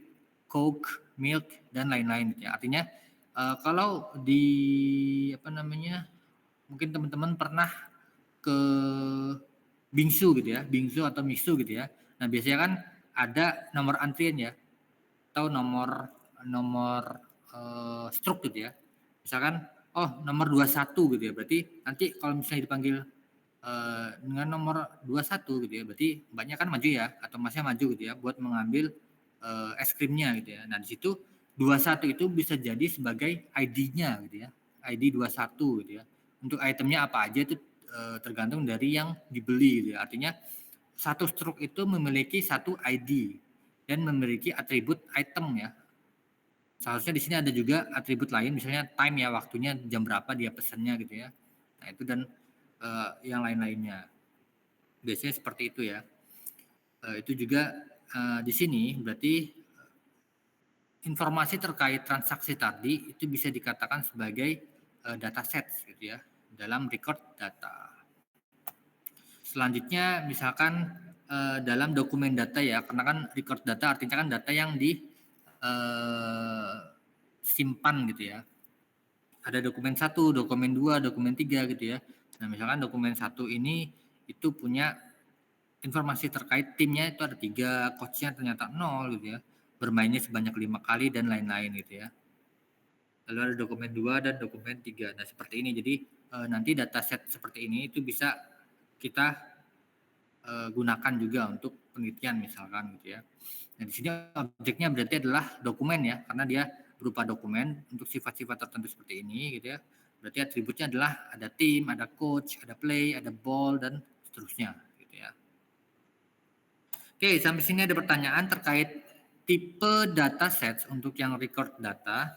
coke, milk dan lain-lain gitu ya. Artinya kalau di mungkin teman-teman pernah ke bingsu gitu ya, bingsu atau mixu gitu ya. Nah, biasanya kan ada nomor antrian ya atau nomor stroke gitu ya. Misalkan nomor 21 gitu ya. Berarti nanti kalau misalnya dipanggil dengan nomor 21 gitu ya, berarti mbaknya kan maju ya atau masnya maju gitu ya buat mengambil es krimnya gitu ya. Nah, di situ 21 itu bisa jadi sebagai ID-nya gitu ya. ID 21 gitu ya. Untuk itemnya apa aja itu tergantung dari yang dibeli gitu ya. Artinya satu stroke itu memiliki satu ID dan memiliki atribut item ya. Seharusnya di sini ada juga atribut lain, misalnya time ya, waktunya jam berapa dia pesannya gitu ya. Nah, itu dan yang lain-lainnya. Biasanya seperti itu ya. Itu juga di sini berarti informasi terkait transaksi tadi itu bisa dikatakan sebagai dataset gitu ya dalam record data. Selanjutnya misalkan dalam dokumen data ya, karena kan record data artinya kan data yang simpan gitu ya. Ada dokumen 1, dokumen 2, dokumen 3 gitu ya. Nah, misalkan dokumen 1 ini itu punya informasi terkait timnya itu ada 3, coachnya ternyata 0 gitu ya. Bermainnya sebanyak 5 kali dan lain-lain gitu ya. Lalu ada dokumen 2 dan dokumen 3. Nah, seperti ini. Jadi nanti dataset seperti ini itu bisa kita gunakan juga untuk penelitian misalkan gitu ya. Nah, di sini objeknya berarti adalah dokumen ya, karena dia berupa dokumen untuk sifat-sifat tertentu seperti ini gitu ya. Berarti atributnya adalah ada tim, ada coach, ada play, ada ball dan seterusnya gitu ya. Oke, sampai sini ada pertanyaan terkait tipe datasets untuk yang record data.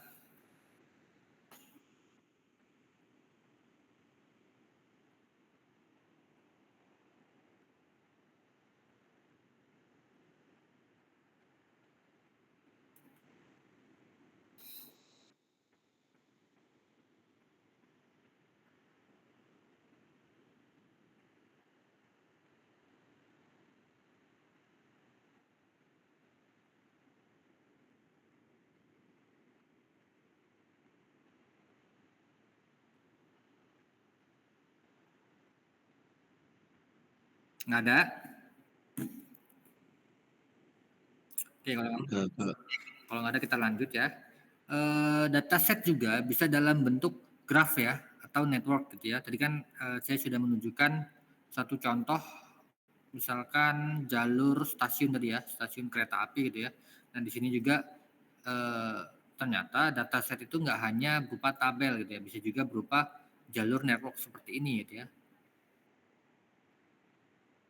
Nggak ada? Oke, kalau nggak ada kita lanjut ya. Dataset juga bisa dalam bentuk graph ya, atau network gitu ya. Tadi kan saya sudah menunjukkan satu contoh, misalkan jalur stasiun tadi ya, stasiun kereta api gitu ya. Dan di sini juga ternyata dataset itu nggak hanya berupa tabel gitu ya, bisa juga berupa jalur network seperti ini gitu ya.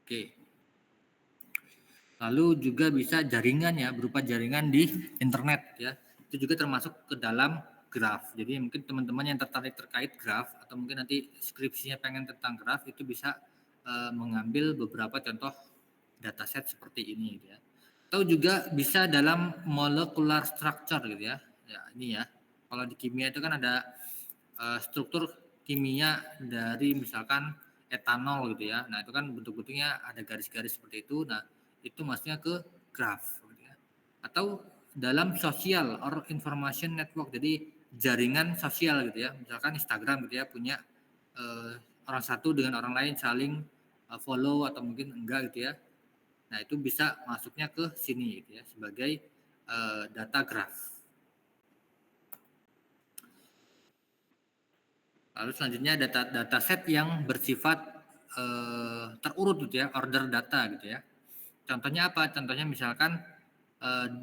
Oke. Lalu juga bisa jaringan ya, berupa jaringan di internet ya. Itu juga termasuk ke dalam graph. Jadi mungkin teman-teman yang tertarik terkait graph atau mungkin nanti skripsinya pengen tentang graph itu bisa mengambil beberapa contoh dataset seperti ini gitu ya. Atau juga bisa dalam molecular structure gitu ya. Ya, ini ya. Kalau di kimia itu kan ada struktur kimia dari misalkan etanol gitu ya. Nah, itu kan bentuk-bentuknya ada garis-garis seperti itu. Nah, itu maksudnya ke graph gitu ya. Atau dalam social or information network, jadi jaringan sosial gitu ya. Misalkan Instagram gitu ya, punya orang satu dengan orang lain saling follow atau mungkin enggak gitu ya. Nah, itu bisa masuknya ke sini gitu ya, sebagai data graph. Lalu selanjutnya dataset yang bersifat terurut gitu ya, order data gitu ya. Contohnya apa? Contohnya misalkan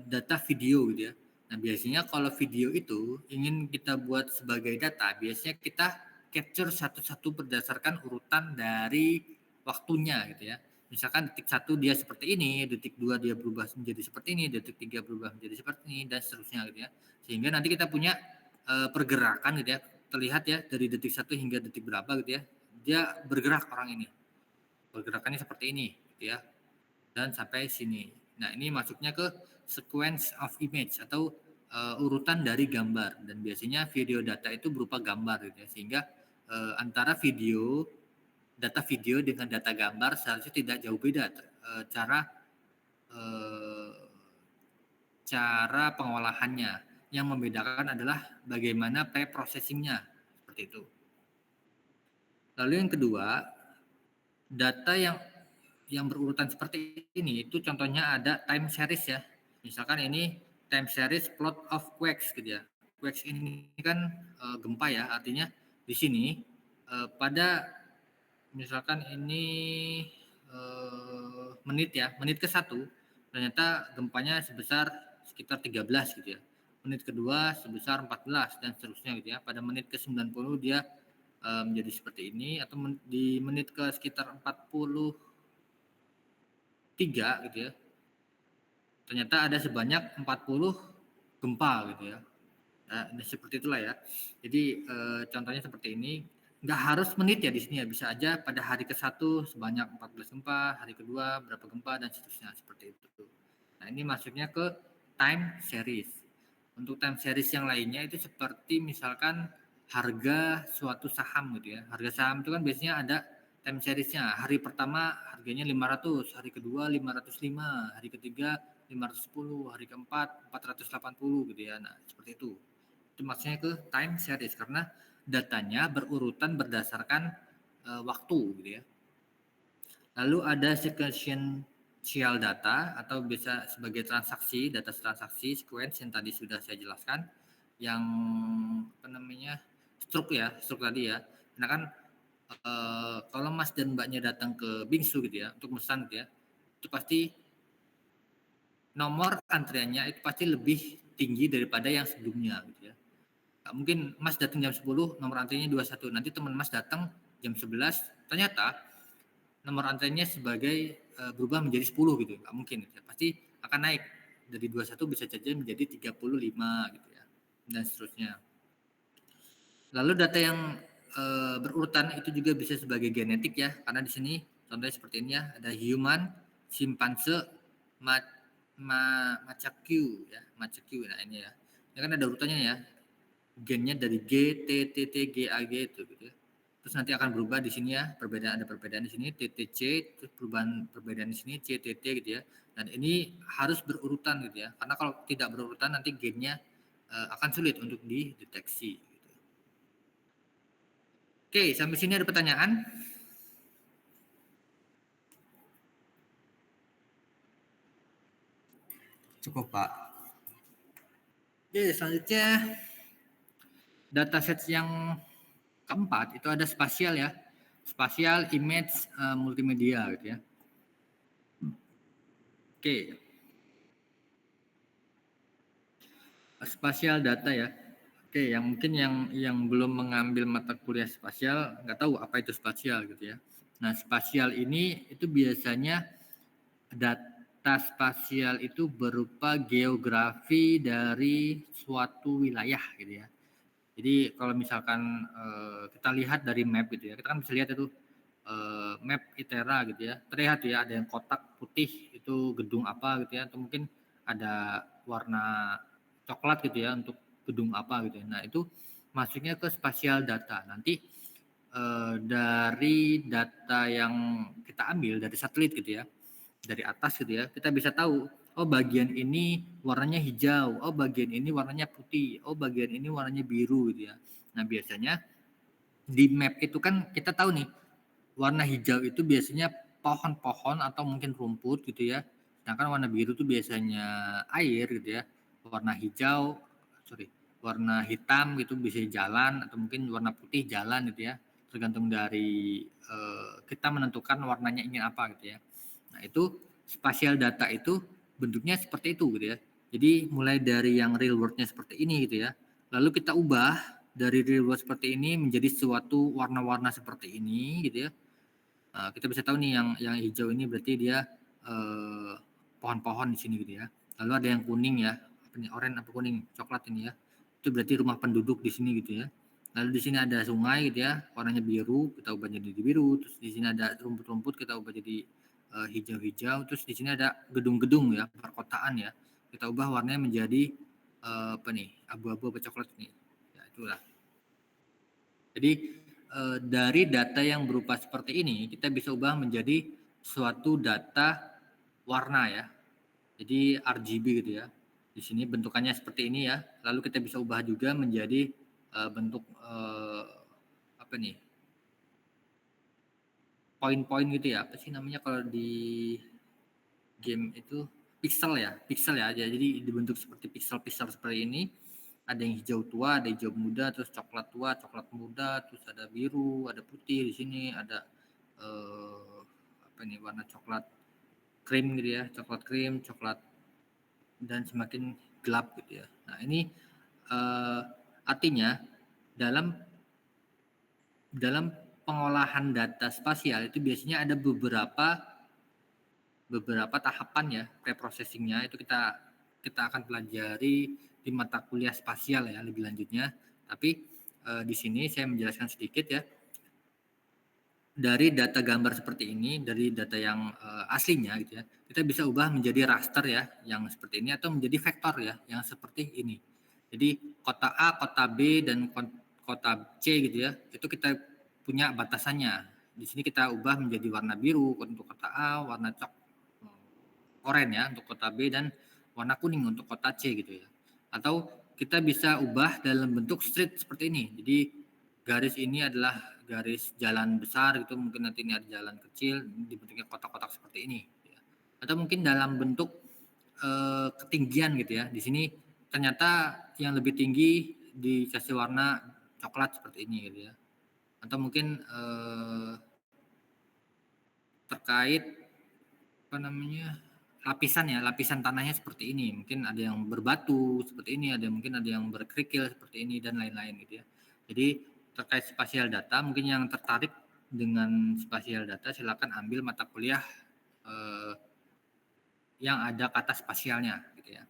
data video gitu ya. Nah, biasanya kalau video itu ingin kita buat sebagai data, biasanya kita capture satu-satu berdasarkan urutan dari waktunya gitu ya. Misalkan detik 1 dia seperti ini, detik 2 dia berubah menjadi seperti ini, detik 3 berubah menjadi seperti ini, dan seterusnya gitu ya. Sehingga nanti kita punya pergerakan gitu ya, terlihat ya dari detik 1 hingga detik berapa gitu ya, dia bergerak orang ini. Pergerakannya seperti ini gitu ya. Dan sampai sini. Nah, ini masuknya ke sequence of image atau urutan dari gambar, dan biasanya video data itu berupa gambar gitu ya, sehingga antara data video dengan data gambar seharusnya tidak jauh beda cara pengolahannya. Yang membedakan adalah bagaimana pre-processingnya seperti itu. Lalu yang kedua, data yang berurutan seperti ini itu contohnya ada time series ya. Misalkan ini time series plot of quakes gitu ya. Quakes ini kan gempa ya, artinya di sini pada misalkan ini menit ke-1 ternyata gempanya sebesar sekitar 13 gitu ya. Menit kedua sebesar 14 dan seterusnya gitu ya. Pada menit ke-90 dia menjadi seperti ini, atau di menit ke sekitar 43 gitu ya. Ternyata ada sebanyak 40 gempa gitu ya. Nah, seperti itulah ya. Jadi contohnya seperti ini. Nggak harus menit ya di sini ya, bisa aja pada hari ke-1 sebanyak 14 gempa, hari kedua berapa gempa dan seterusnya seperti itu. Nah, ini masuknya ke time series. Untuk time series yang lainnya itu seperti misalkan harga suatu saham gitu ya. Harga saham itu kan biasanya ada time seriesnya. Hari pertama harganya 500, hari kedua 505, hari ketiga 510, hari keempat 480 gitu ya. Nah, seperti itu. Itu maksudnya ke time series karena datanya berurutan berdasarkan waktu gitu ya. Lalu ada sequential data atau bisa sebagai transaksi, data transaksi sequence yang tadi sudah saya jelaskan, yang apa namanya struk tadi ya. Karena kan kalau Mas dan Mbaknya datang ke bingsu gitu ya untuk pesan gitu ya, itu pasti nomor antriannya itu pasti lebih tinggi daripada yang sebelumnya gitu ya. Nggak mungkin Mas datang jam 10 nomor antriannya 21, nanti teman Mas datang jam 11 ternyata nomor antriannya sebagai berubah menjadi 10 gitu, nggak mungkin gitu ya. Pasti akan naik dari 21 bisa saja menjadi 35 gitu ya, dan seterusnya. Lalu data yang berurutan itu juga bisa sebagai genetik ya, karena di sini contohnya seperti ini ya, ada human, simpanse, macaque ya, macaque. Nah ini ya, ini kan ada urutannya ya, gennya dari G, T, T, T, G, A, G itu gitu ya. Terus nanti akan berubah di sini ya, ada perbedaan di sini TTC, terus perbedaan di sini CTT gitu ya. Dan ini harus berurutan gitu ya, karena kalau tidak berurutan nanti gennya akan sulit untuk dideteksi. Oke, sampai sini ada pertanyaan? Cukup, Pak. Oke, selanjutnya dataset yang keempat itu ada spasial ya. Spasial image multimedia gitu ya. Oke. Spasial data ya. Oke, yang mungkin yang belum mengambil mata kuliah spasial nggak tahu apa itu spasial gitu ya. Nah, spasial ini itu biasanya data spasial itu berupa geografi dari suatu wilayah gitu ya. Jadi kalau misalkan kita lihat dari map gitu ya, kita kan bisa lihat itu map ITERA gitu ya. Terlihat ya ada yang kotak putih itu gedung apa gitu ya, atau mungkin ada warna coklat gitu ya untuk gedung apa gitu ya. Nah, itu masuknya ke spasial data. Nanti dari data yang kita ambil dari satelit gitu ya, dari atas gitu ya, kita bisa tahu oh bagian ini warnanya hijau, oh bagian ini warnanya putih, oh bagian ini warnanya biru gitu ya. Nah, biasanya di map itu kan kita tahu nih warna hijau itu biasanya pohon-pohon atau mungkin rumput gitu ya. Sedangkan warna biru itu biasanya air gitu ya. Warna hitam gitu bisa jalan, atau mungkin warna putih jalan gitu ya. Tergantung dari kita menentukan warnanya ingin apa gitu ya. Nah, itu spasial data itu bentuknya seperti itu gitu ya. Jadi mulai dari yang real world-nya seperti ini gitu ya. Lalu kita ubah dari real world seperti ini menjadi suatu warna-warna seperti ini gitu ya. Kita bisa tahu nih yang hijau ini berarti dia pohon-pohon di sini gitu ya. Lalu ada yang kuning ya, oranye apa kuning, coklat ini ya. Itu berarti rumah penduduk di sini gitu ya. Lalu di sini ada sungai gitu ya, warnanya biru, kita ubah jadi biru. Terus di sini ada rumput-rumput, kita ubah jadi hijau-hijau. Terus di sini ada gedung-gedung ya, perkotaan ya. Kita ubah warnanya menjadi abu-abu apa coklat ini. Ya itulah. Jadi dari data yang berupa seperti ini kita bisa ubah menjadi suatu data warna ya. Jadi RGB gitu ya. Di sini bentukannya seperti ini ya. Lalu kita bisa ubah juga menjadi bentuk poin-poin gitu ya. Apa sih namanya kalau di game itu pixel ya. Jadi dibentuk seperti pixel-pixel seperti ini. Ada yang hijau tua, ada hijau muda, terus coklat tua, coklat muda, terus ada biru, ada putih di sini, ada warna coklat krim gitu ya, coklat krim, coklat dan semakin gelap gitu ya. Nah, ini artinya dalam pengolahan data spasial itu biasanya ada beberapa tahapan ya, preprocessingnya itu kita akan pelajari di mata kuliah spasial ya lebih lanjutnya. Tapi di sini saya menjelaskan sedikit ya. Dari data gambar seperti ini, dari data yang aslinya gitu ya, kita bisa ubah menjadi raster ya, yang seperti ini, atau menjadi vektor ya, yang seperti ini. Jadi kota A, kota B, dan kota C gitu ya, itu kita punya batasannya. Di sini kita ubah menjadi warna biru untuk kota A, warna oranye ya untuk kota B, dan warna kuning untuk kota C gitu ya. Atau kita bisa ubah dalam bentuk street seperti ini. Jadi garis ini adalah garis jalan besar gitu, mungkin nanti ini ada jalan kecil dibentuknya kotak-kotak seperti ini. Ya. Atau mungkin dalam bentuk ketinggian gitu ya. Di sini ternyata yang lebih tinggi dikasih warna coklat seperti ini gitu ya. Atau mungkin terkait apa namanya lapisan tanahnya seperti ini, mungkin ada yang berbatu seperti ini, mungkin ada yang berkerikil seperti ini, dan lain-lain gitu ya. Jadi terkait spasial data, mungkin yang tertarik dengan spasial data silakan ambil mata kuliah yang ada kata spasialnya gitu ya.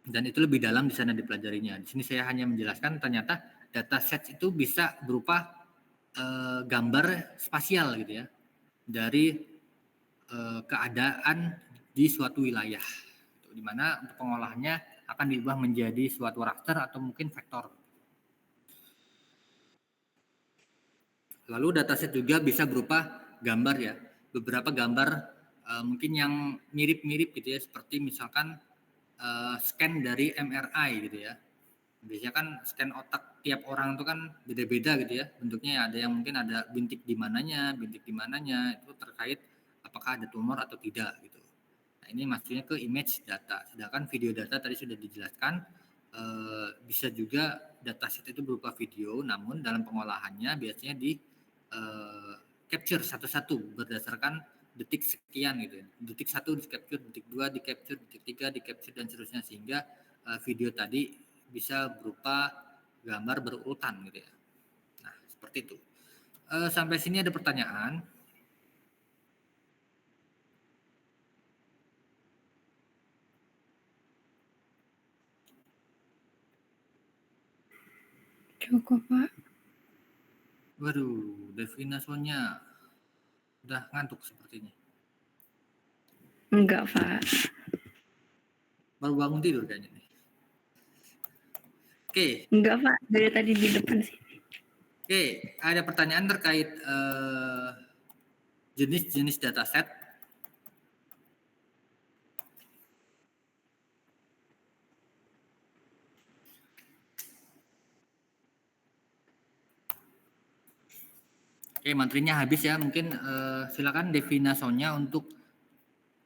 Dan itu lebih dalam di sana dipelajarinya. Di sini saya hanya menjelaskan ternyata dataset itu bisa berupa gambar spasial gitu ya, dari keadaan di suatu wilayah, di mana untuk pengolahannya akan diubah menjadi suatu raster atau mungkin vektor. Lalu dataset juga bisa berupa gambar ya, beberapa gambar mungkin yang mirip-mirip gitu ya, seperti misalkan scan dari MRI gitu ya. Biasanya kan scan otak tiap orang itu kan beda-beda gitu ya bentuknya, ada yang mungkin ada bintik di mananya, itu terkait apakah ada tumor atau tidak gitu. Nah, ini maksudnya ke image data. Sedangkan video data tadi sudah dijelaskan, bisa juga dataset itu berupa video, namun dalam pengolahannya biasanya di capture satu-satu berdasarkan detik sekian gitu. Detik 1 di capture, detik 2 di capture, detik 3 di capture, dan seterusnya, sehingga video tadi bisa berupa gambar berurutan gitu ya. Nah, seperti itu. Sampai sini ada pertanyaan? Cukup, Pak. Waduh, Devina Sonya udah ngantuk sepertinya. Enggak, Pak. Baru bangun tidur kayaknya nih. Oke. Enggak, Pak. Dari tadi di depan sih. Oke, ada pertanyaan terkait jenis-jenis dataset. Oke, materinya habis ya. Mungkin silakan Devina Sonya untuk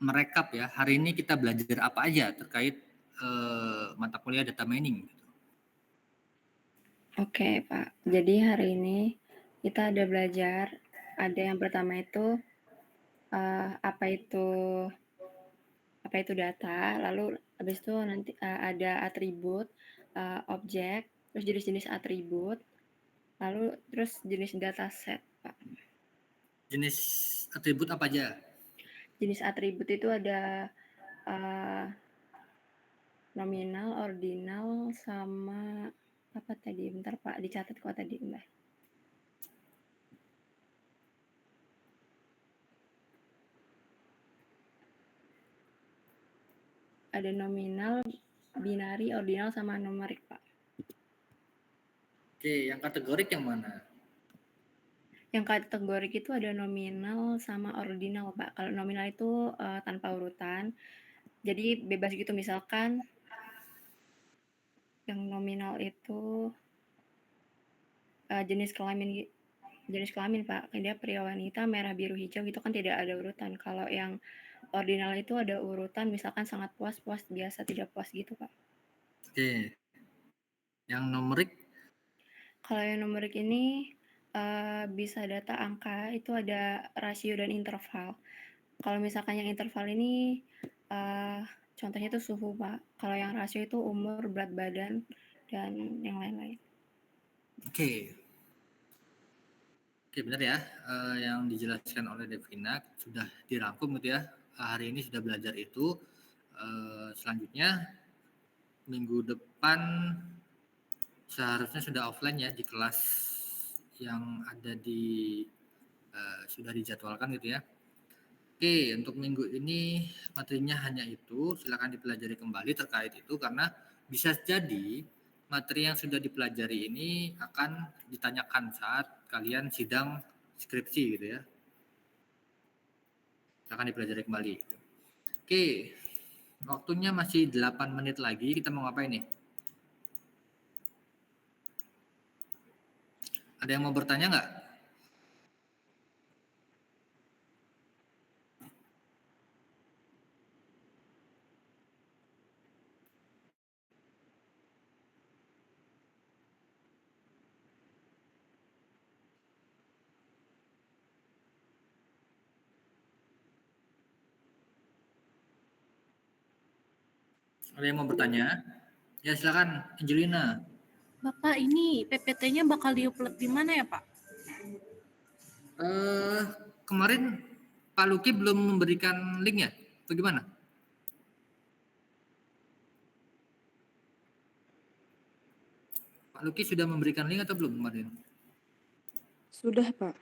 merekap ya. Hari ini kita belajar apa aja terkait mata kuliah data mining. Oke, Pak. Jadi hari ini kita ada belajar, ada yang pertama itu apa itu data, lalu habis itu nanti ada atribut, objek, terus jenis-jenis atribut, lalu terus jenis dataset, Pak. Jenis atribut apa aja? Jenis atribut itu ada nominal, ordinal, sama apa tadi? Bentar Pak, dicatat kok tadi, bentar. Ada nominal, binari, ordinal, sama numerik, Pak. Oke, yang kategorik yang mana? Yang kategorik itu ada nominal sama ordinal, Pak. Kalau nominal itu tanpa urutan, jadi bebas gitu. Misalkan yang nominal itu jenis kelamin, Pak. Dia pria, wanita, merah, biru, hijau, itu kan tidak ada urutan. Kalau yang ordinal itu ada urutan, misalkan sangat puas, puas, biasa, tidak puas gitu, Pak. Oke. Yang numerik? Kalau yang numerik ini bisa data angka, itu ada rasio dan interval. Kalau misalkan yang interval ini contohnya itu suhu, Pak. Kalau yang rasio itu umur, berat badan, dan yang lain-lain. Oke. Oke, benar ya. Yang dijelaskan oleh Devina sudah dirangkum gitu ya. Hari ini sudah belajar itu. Selanjutnya minggu depan seharusnya sudah offline ya di kelas yang ada di sudah dijadwalkan gitu ya. Oke, untuk minggu ini materinya hanya itu. Silakan dipelajari kembali terkait itu, karena bisa jadi materi yang sudah dipelajari ini akan ditanyakan saat kalian sidang skripsi gitu ya. Akan dipelajari kembali. Oke, waktunya masih 8 menit lagi. Kita mau ngapain nih? Ada yang mau bertanya nggak? Ada yang mau bertanya? Ya silakan, Angelina. Bapak ini PPT-nya bakal diupload di mana ya Pak? Kemarin Pak Luki belum memberikan link ya? Bagaimana? Pak Luki sudah memberikan link atau belum kemarin? Sudah, Pak.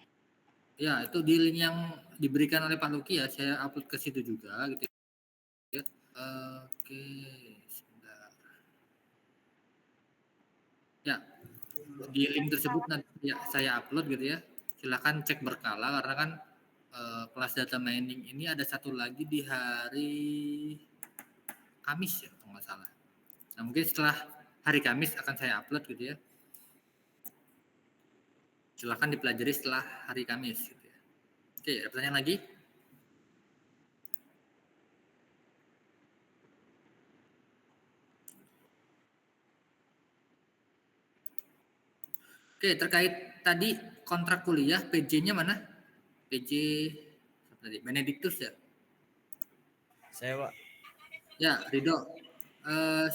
Ya, itu di link yang diberikan oleh Pak Luki ya, saya upload ke situ juga gitu ya. Oke, sebentar. Ya, di link tersebut nanti ya, saya upload gitu ya. Silakan cek berkala karena kan kelas data mining ini ada satu lagi di hari Kamis ya, kalau nggak salah. Nah, mungkin setelah hari Kamis akan saya upload gitu ya. Silakan dipelajari setelah hari Kamis gitu ya. Oke, ada pertanyaan lagi? Oke, terkait tadi kontrak kuliah, PJ-nya mana? PJ tadi Benedictus ya? Saya, Pak. Ya, Ridho.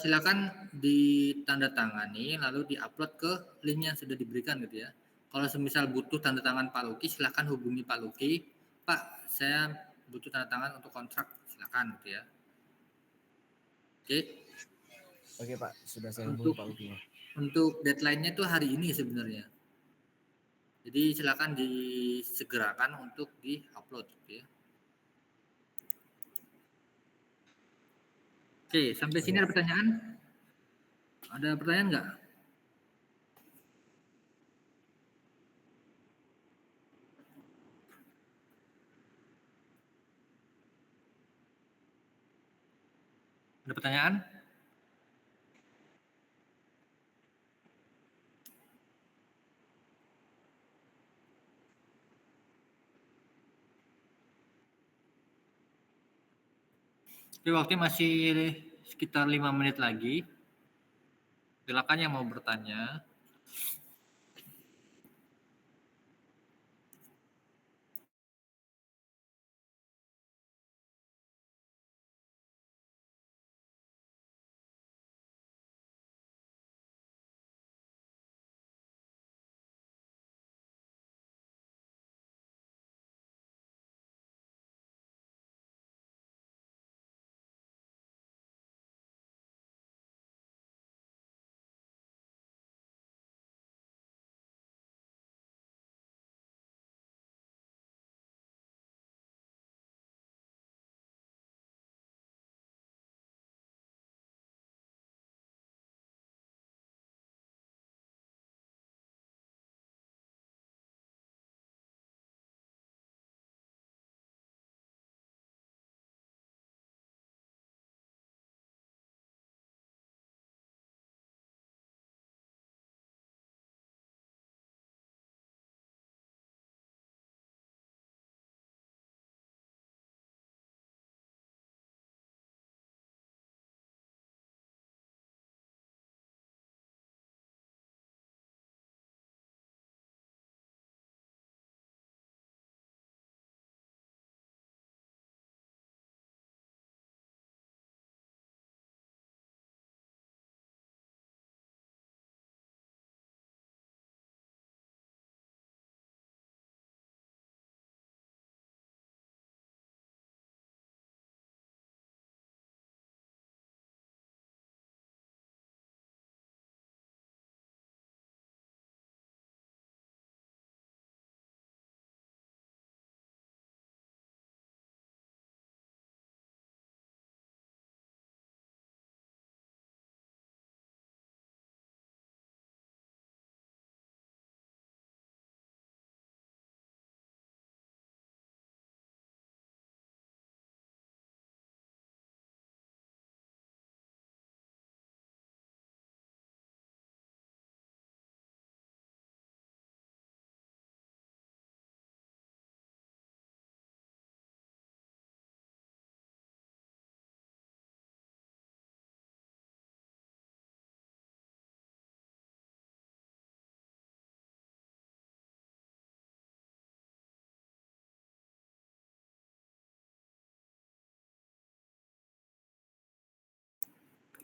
Silakan ditandatangani lalu diupload ke link yang sudah diberikan gitu ya. Kalau semisal butuh tanda tangan Pak Luki, silakan hubungi Pak Luki. Pak, saya butuh tanda tangan untuk kontrak, silakan gitu ya. Oke. Oke, Pak. Sudah saya hubungi Pak Luki. Untuk deadline-nya itu hari ini sebenarnya. Jadi silakan disegerakan untuk di-upload gitu ya. Oke, sampai sini ada pertanyaan? Ada pertanyaan nggak? Ada pertanyaan? Oke, waktu masih sekitar 5 menit lagi. Silakan yang mau bertanya.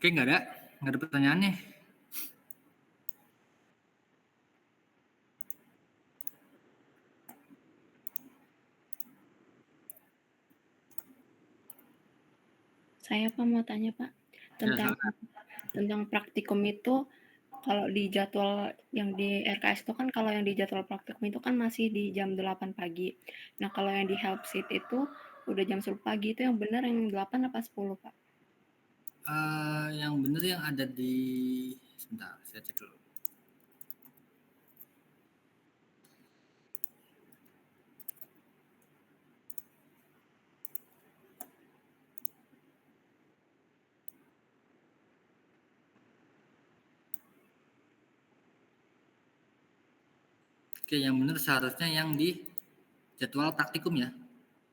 Oke, nggak ada pertanyaan nih. Saya Pak mau tanya Pak, Ya, tentang praktikum itu kalau di jadwal yang di RKS itu kan kalau yang di jadwal praktikum itu kan masih di jam 8 pagi. Nah, kalau yang di help sheet itu udah jam 10 pagi itu yang benar yang 8 apa 10, Pak? Yang benar yang ada di sebentar, saya cek dulu. Oke, yang benar seharusnya yang di jadwal praktikum ya.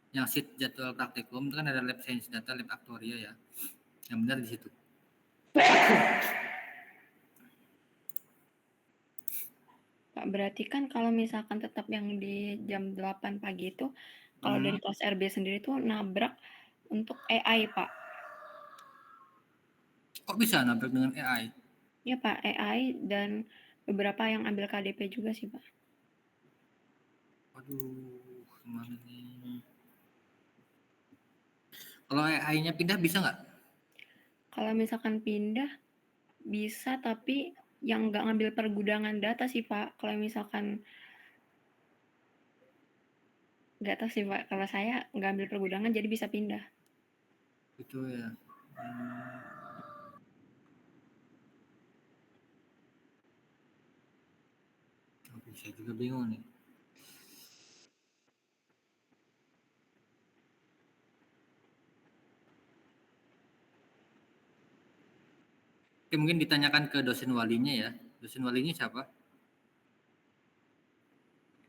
Yang sheet jadwal praktikum itu kan ada lab science data, lab aktuaria ya. Yang benar di situ. Pak, berarti kan kalau misalkan tetap yang di jam 8 pagi itu, kalau dari kelas RB sendiri tuh nabrak untuk AI, Pak. Kok bisa nabrak dengan AI? Iya, Pak, AI dan beberapa yang ambil KDP juga sih, Pak. Aduh, gimana nih? Kalau AI-nya pindah bisa nggak? Kalau misalkan pindah, bisa, tapi yang nggak ngambil pergudangan data sih, Pak. Kalau misalkan nggak tahu sih, Pak. Kalau saya nggak ambil pergudangan, jadi bisa pindah. Itu ya. Saya juga bingung nih. Oke, mungkin ditanyakan ke dosen walinya ya. Dosen walinya siapa?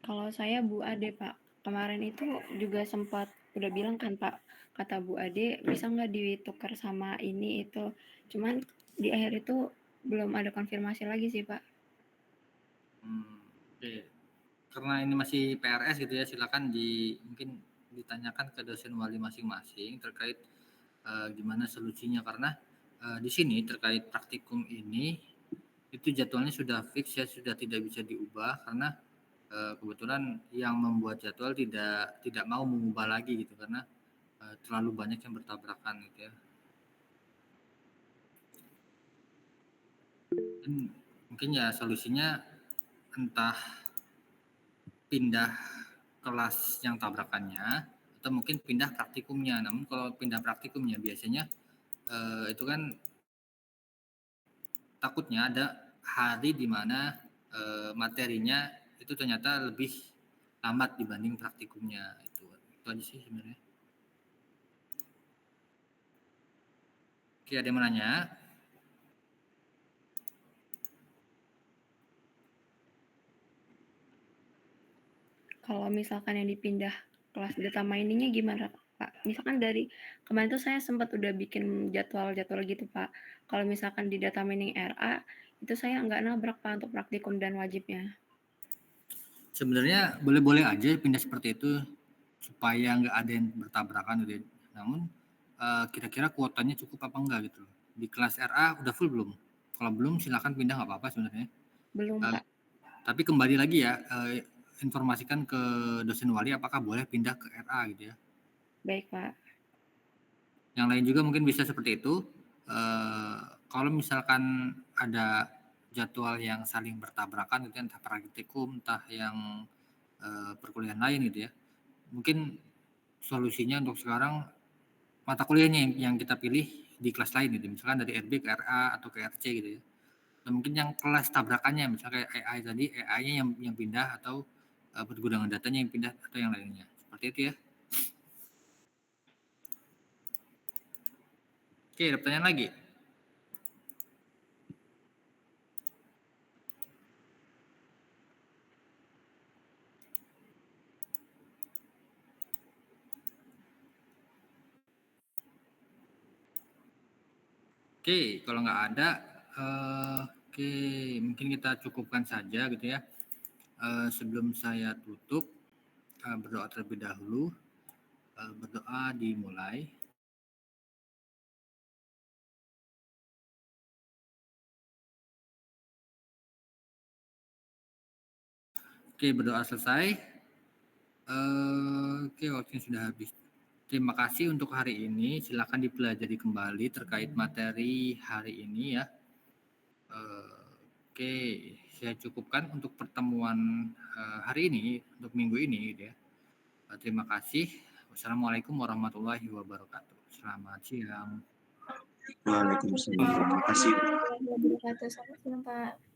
Kalau saya Bu Ade, Pak. Kemarin itu juga sempat udah bilang kan, Pak, kata Bu Ade, bisa nggak ditukar sama ini itu. Cuman di akhir itu belum ada konfirmasi lagi sih, Pak. Oke. Karena ini masih PRS gitu ya, silakan mungkin ditanyakan ke dosen wali masing-masing terkait gimana solusinya, karena di sini terkait praktikum ini itu jadwalnya sudah fix ya, sudah tidak bisa diubah karena kebetulan yang membuat jadwal tidak mau mengubah lagi gitu karena terlalu banyak yang bertabrakan gitu ya. Dan mungkin ya solusinya entah pindah kelas yang tabrakannya atau mungkin pindah praktikumnya. Namun kalau pindah praktikumnya biasanya itu kan takutnya ada hari di mana materinya itu ternyata lebih lambat dibanding praktikumnya. Itu aja sih sebenarnya. Oke, ada yang mau nanya? Kalau misalkan yang dipindah kelas data miningnya gimana, Pak? Misalkan dari kemarin tuh saya sempat udah bikin jadwal-jadwal gitu, Pak. Kalau misalkan di data mining RA, itu saya nggak nabrak, Pak, untuk praktikum dan wajibnya. Sebenarnya boleh-boleh aja pindah seperti itu supaya nggak ada yang bertabrakan gitu. Namun kira-kira kuotanya cukup apa enggak gitu. Di kelas RA udah full belum? Kalau belum silakan pindah, nggak apa-apa sebenarnya. Belum, Pak. Tapi kembali lagi ya, informasikan ke dosen wali apakah boleh pindah ke RA gitu ya. Baik, Pak. Yang lain juga mungkin bisa seperti itu. Kalau misalkan ada jadwal yang saling bertabrakan gitu, entah praktikum, entah yang perkuliahan lain gitu ya. Mungkin solusinya untuk sekarang mata kuliahnya yang kita pilih di kelas lain gitu. Misalkan dari RB ke RA atau ke RC gitu ya. Dan mungkin yang kelas tabrakannya misalnya kayak AI tadi, AI-nya yang pindah atau pergudangan datanya yang pindah atau yang lainnya. Seperti itu ya. Oke, ada pertanyaan lagi? Oke, kalau nggak ada, oke, mungkin kita cukupkan saja gitu ya. Sebelum saya tutup, berdoa terlebih dahulu. Berdoa dimulai. Oke, berdoa selesai. Oke, waktunya sudah habis. Terima kasih untuk hari ini. Silakan dipelajari kembali terkait materi hari ini ya. Oke, saya cukupkan untuk pertemuan hari ini, untuk minggu ini gitu ya. Terima kasih. Wassalamualaikum warahmatullahi wabarakatuh. Selamat siang. Waalaikumsalam. Terima kasih. Warahmatullahi wabarakatuh. Selamat siang, Pak.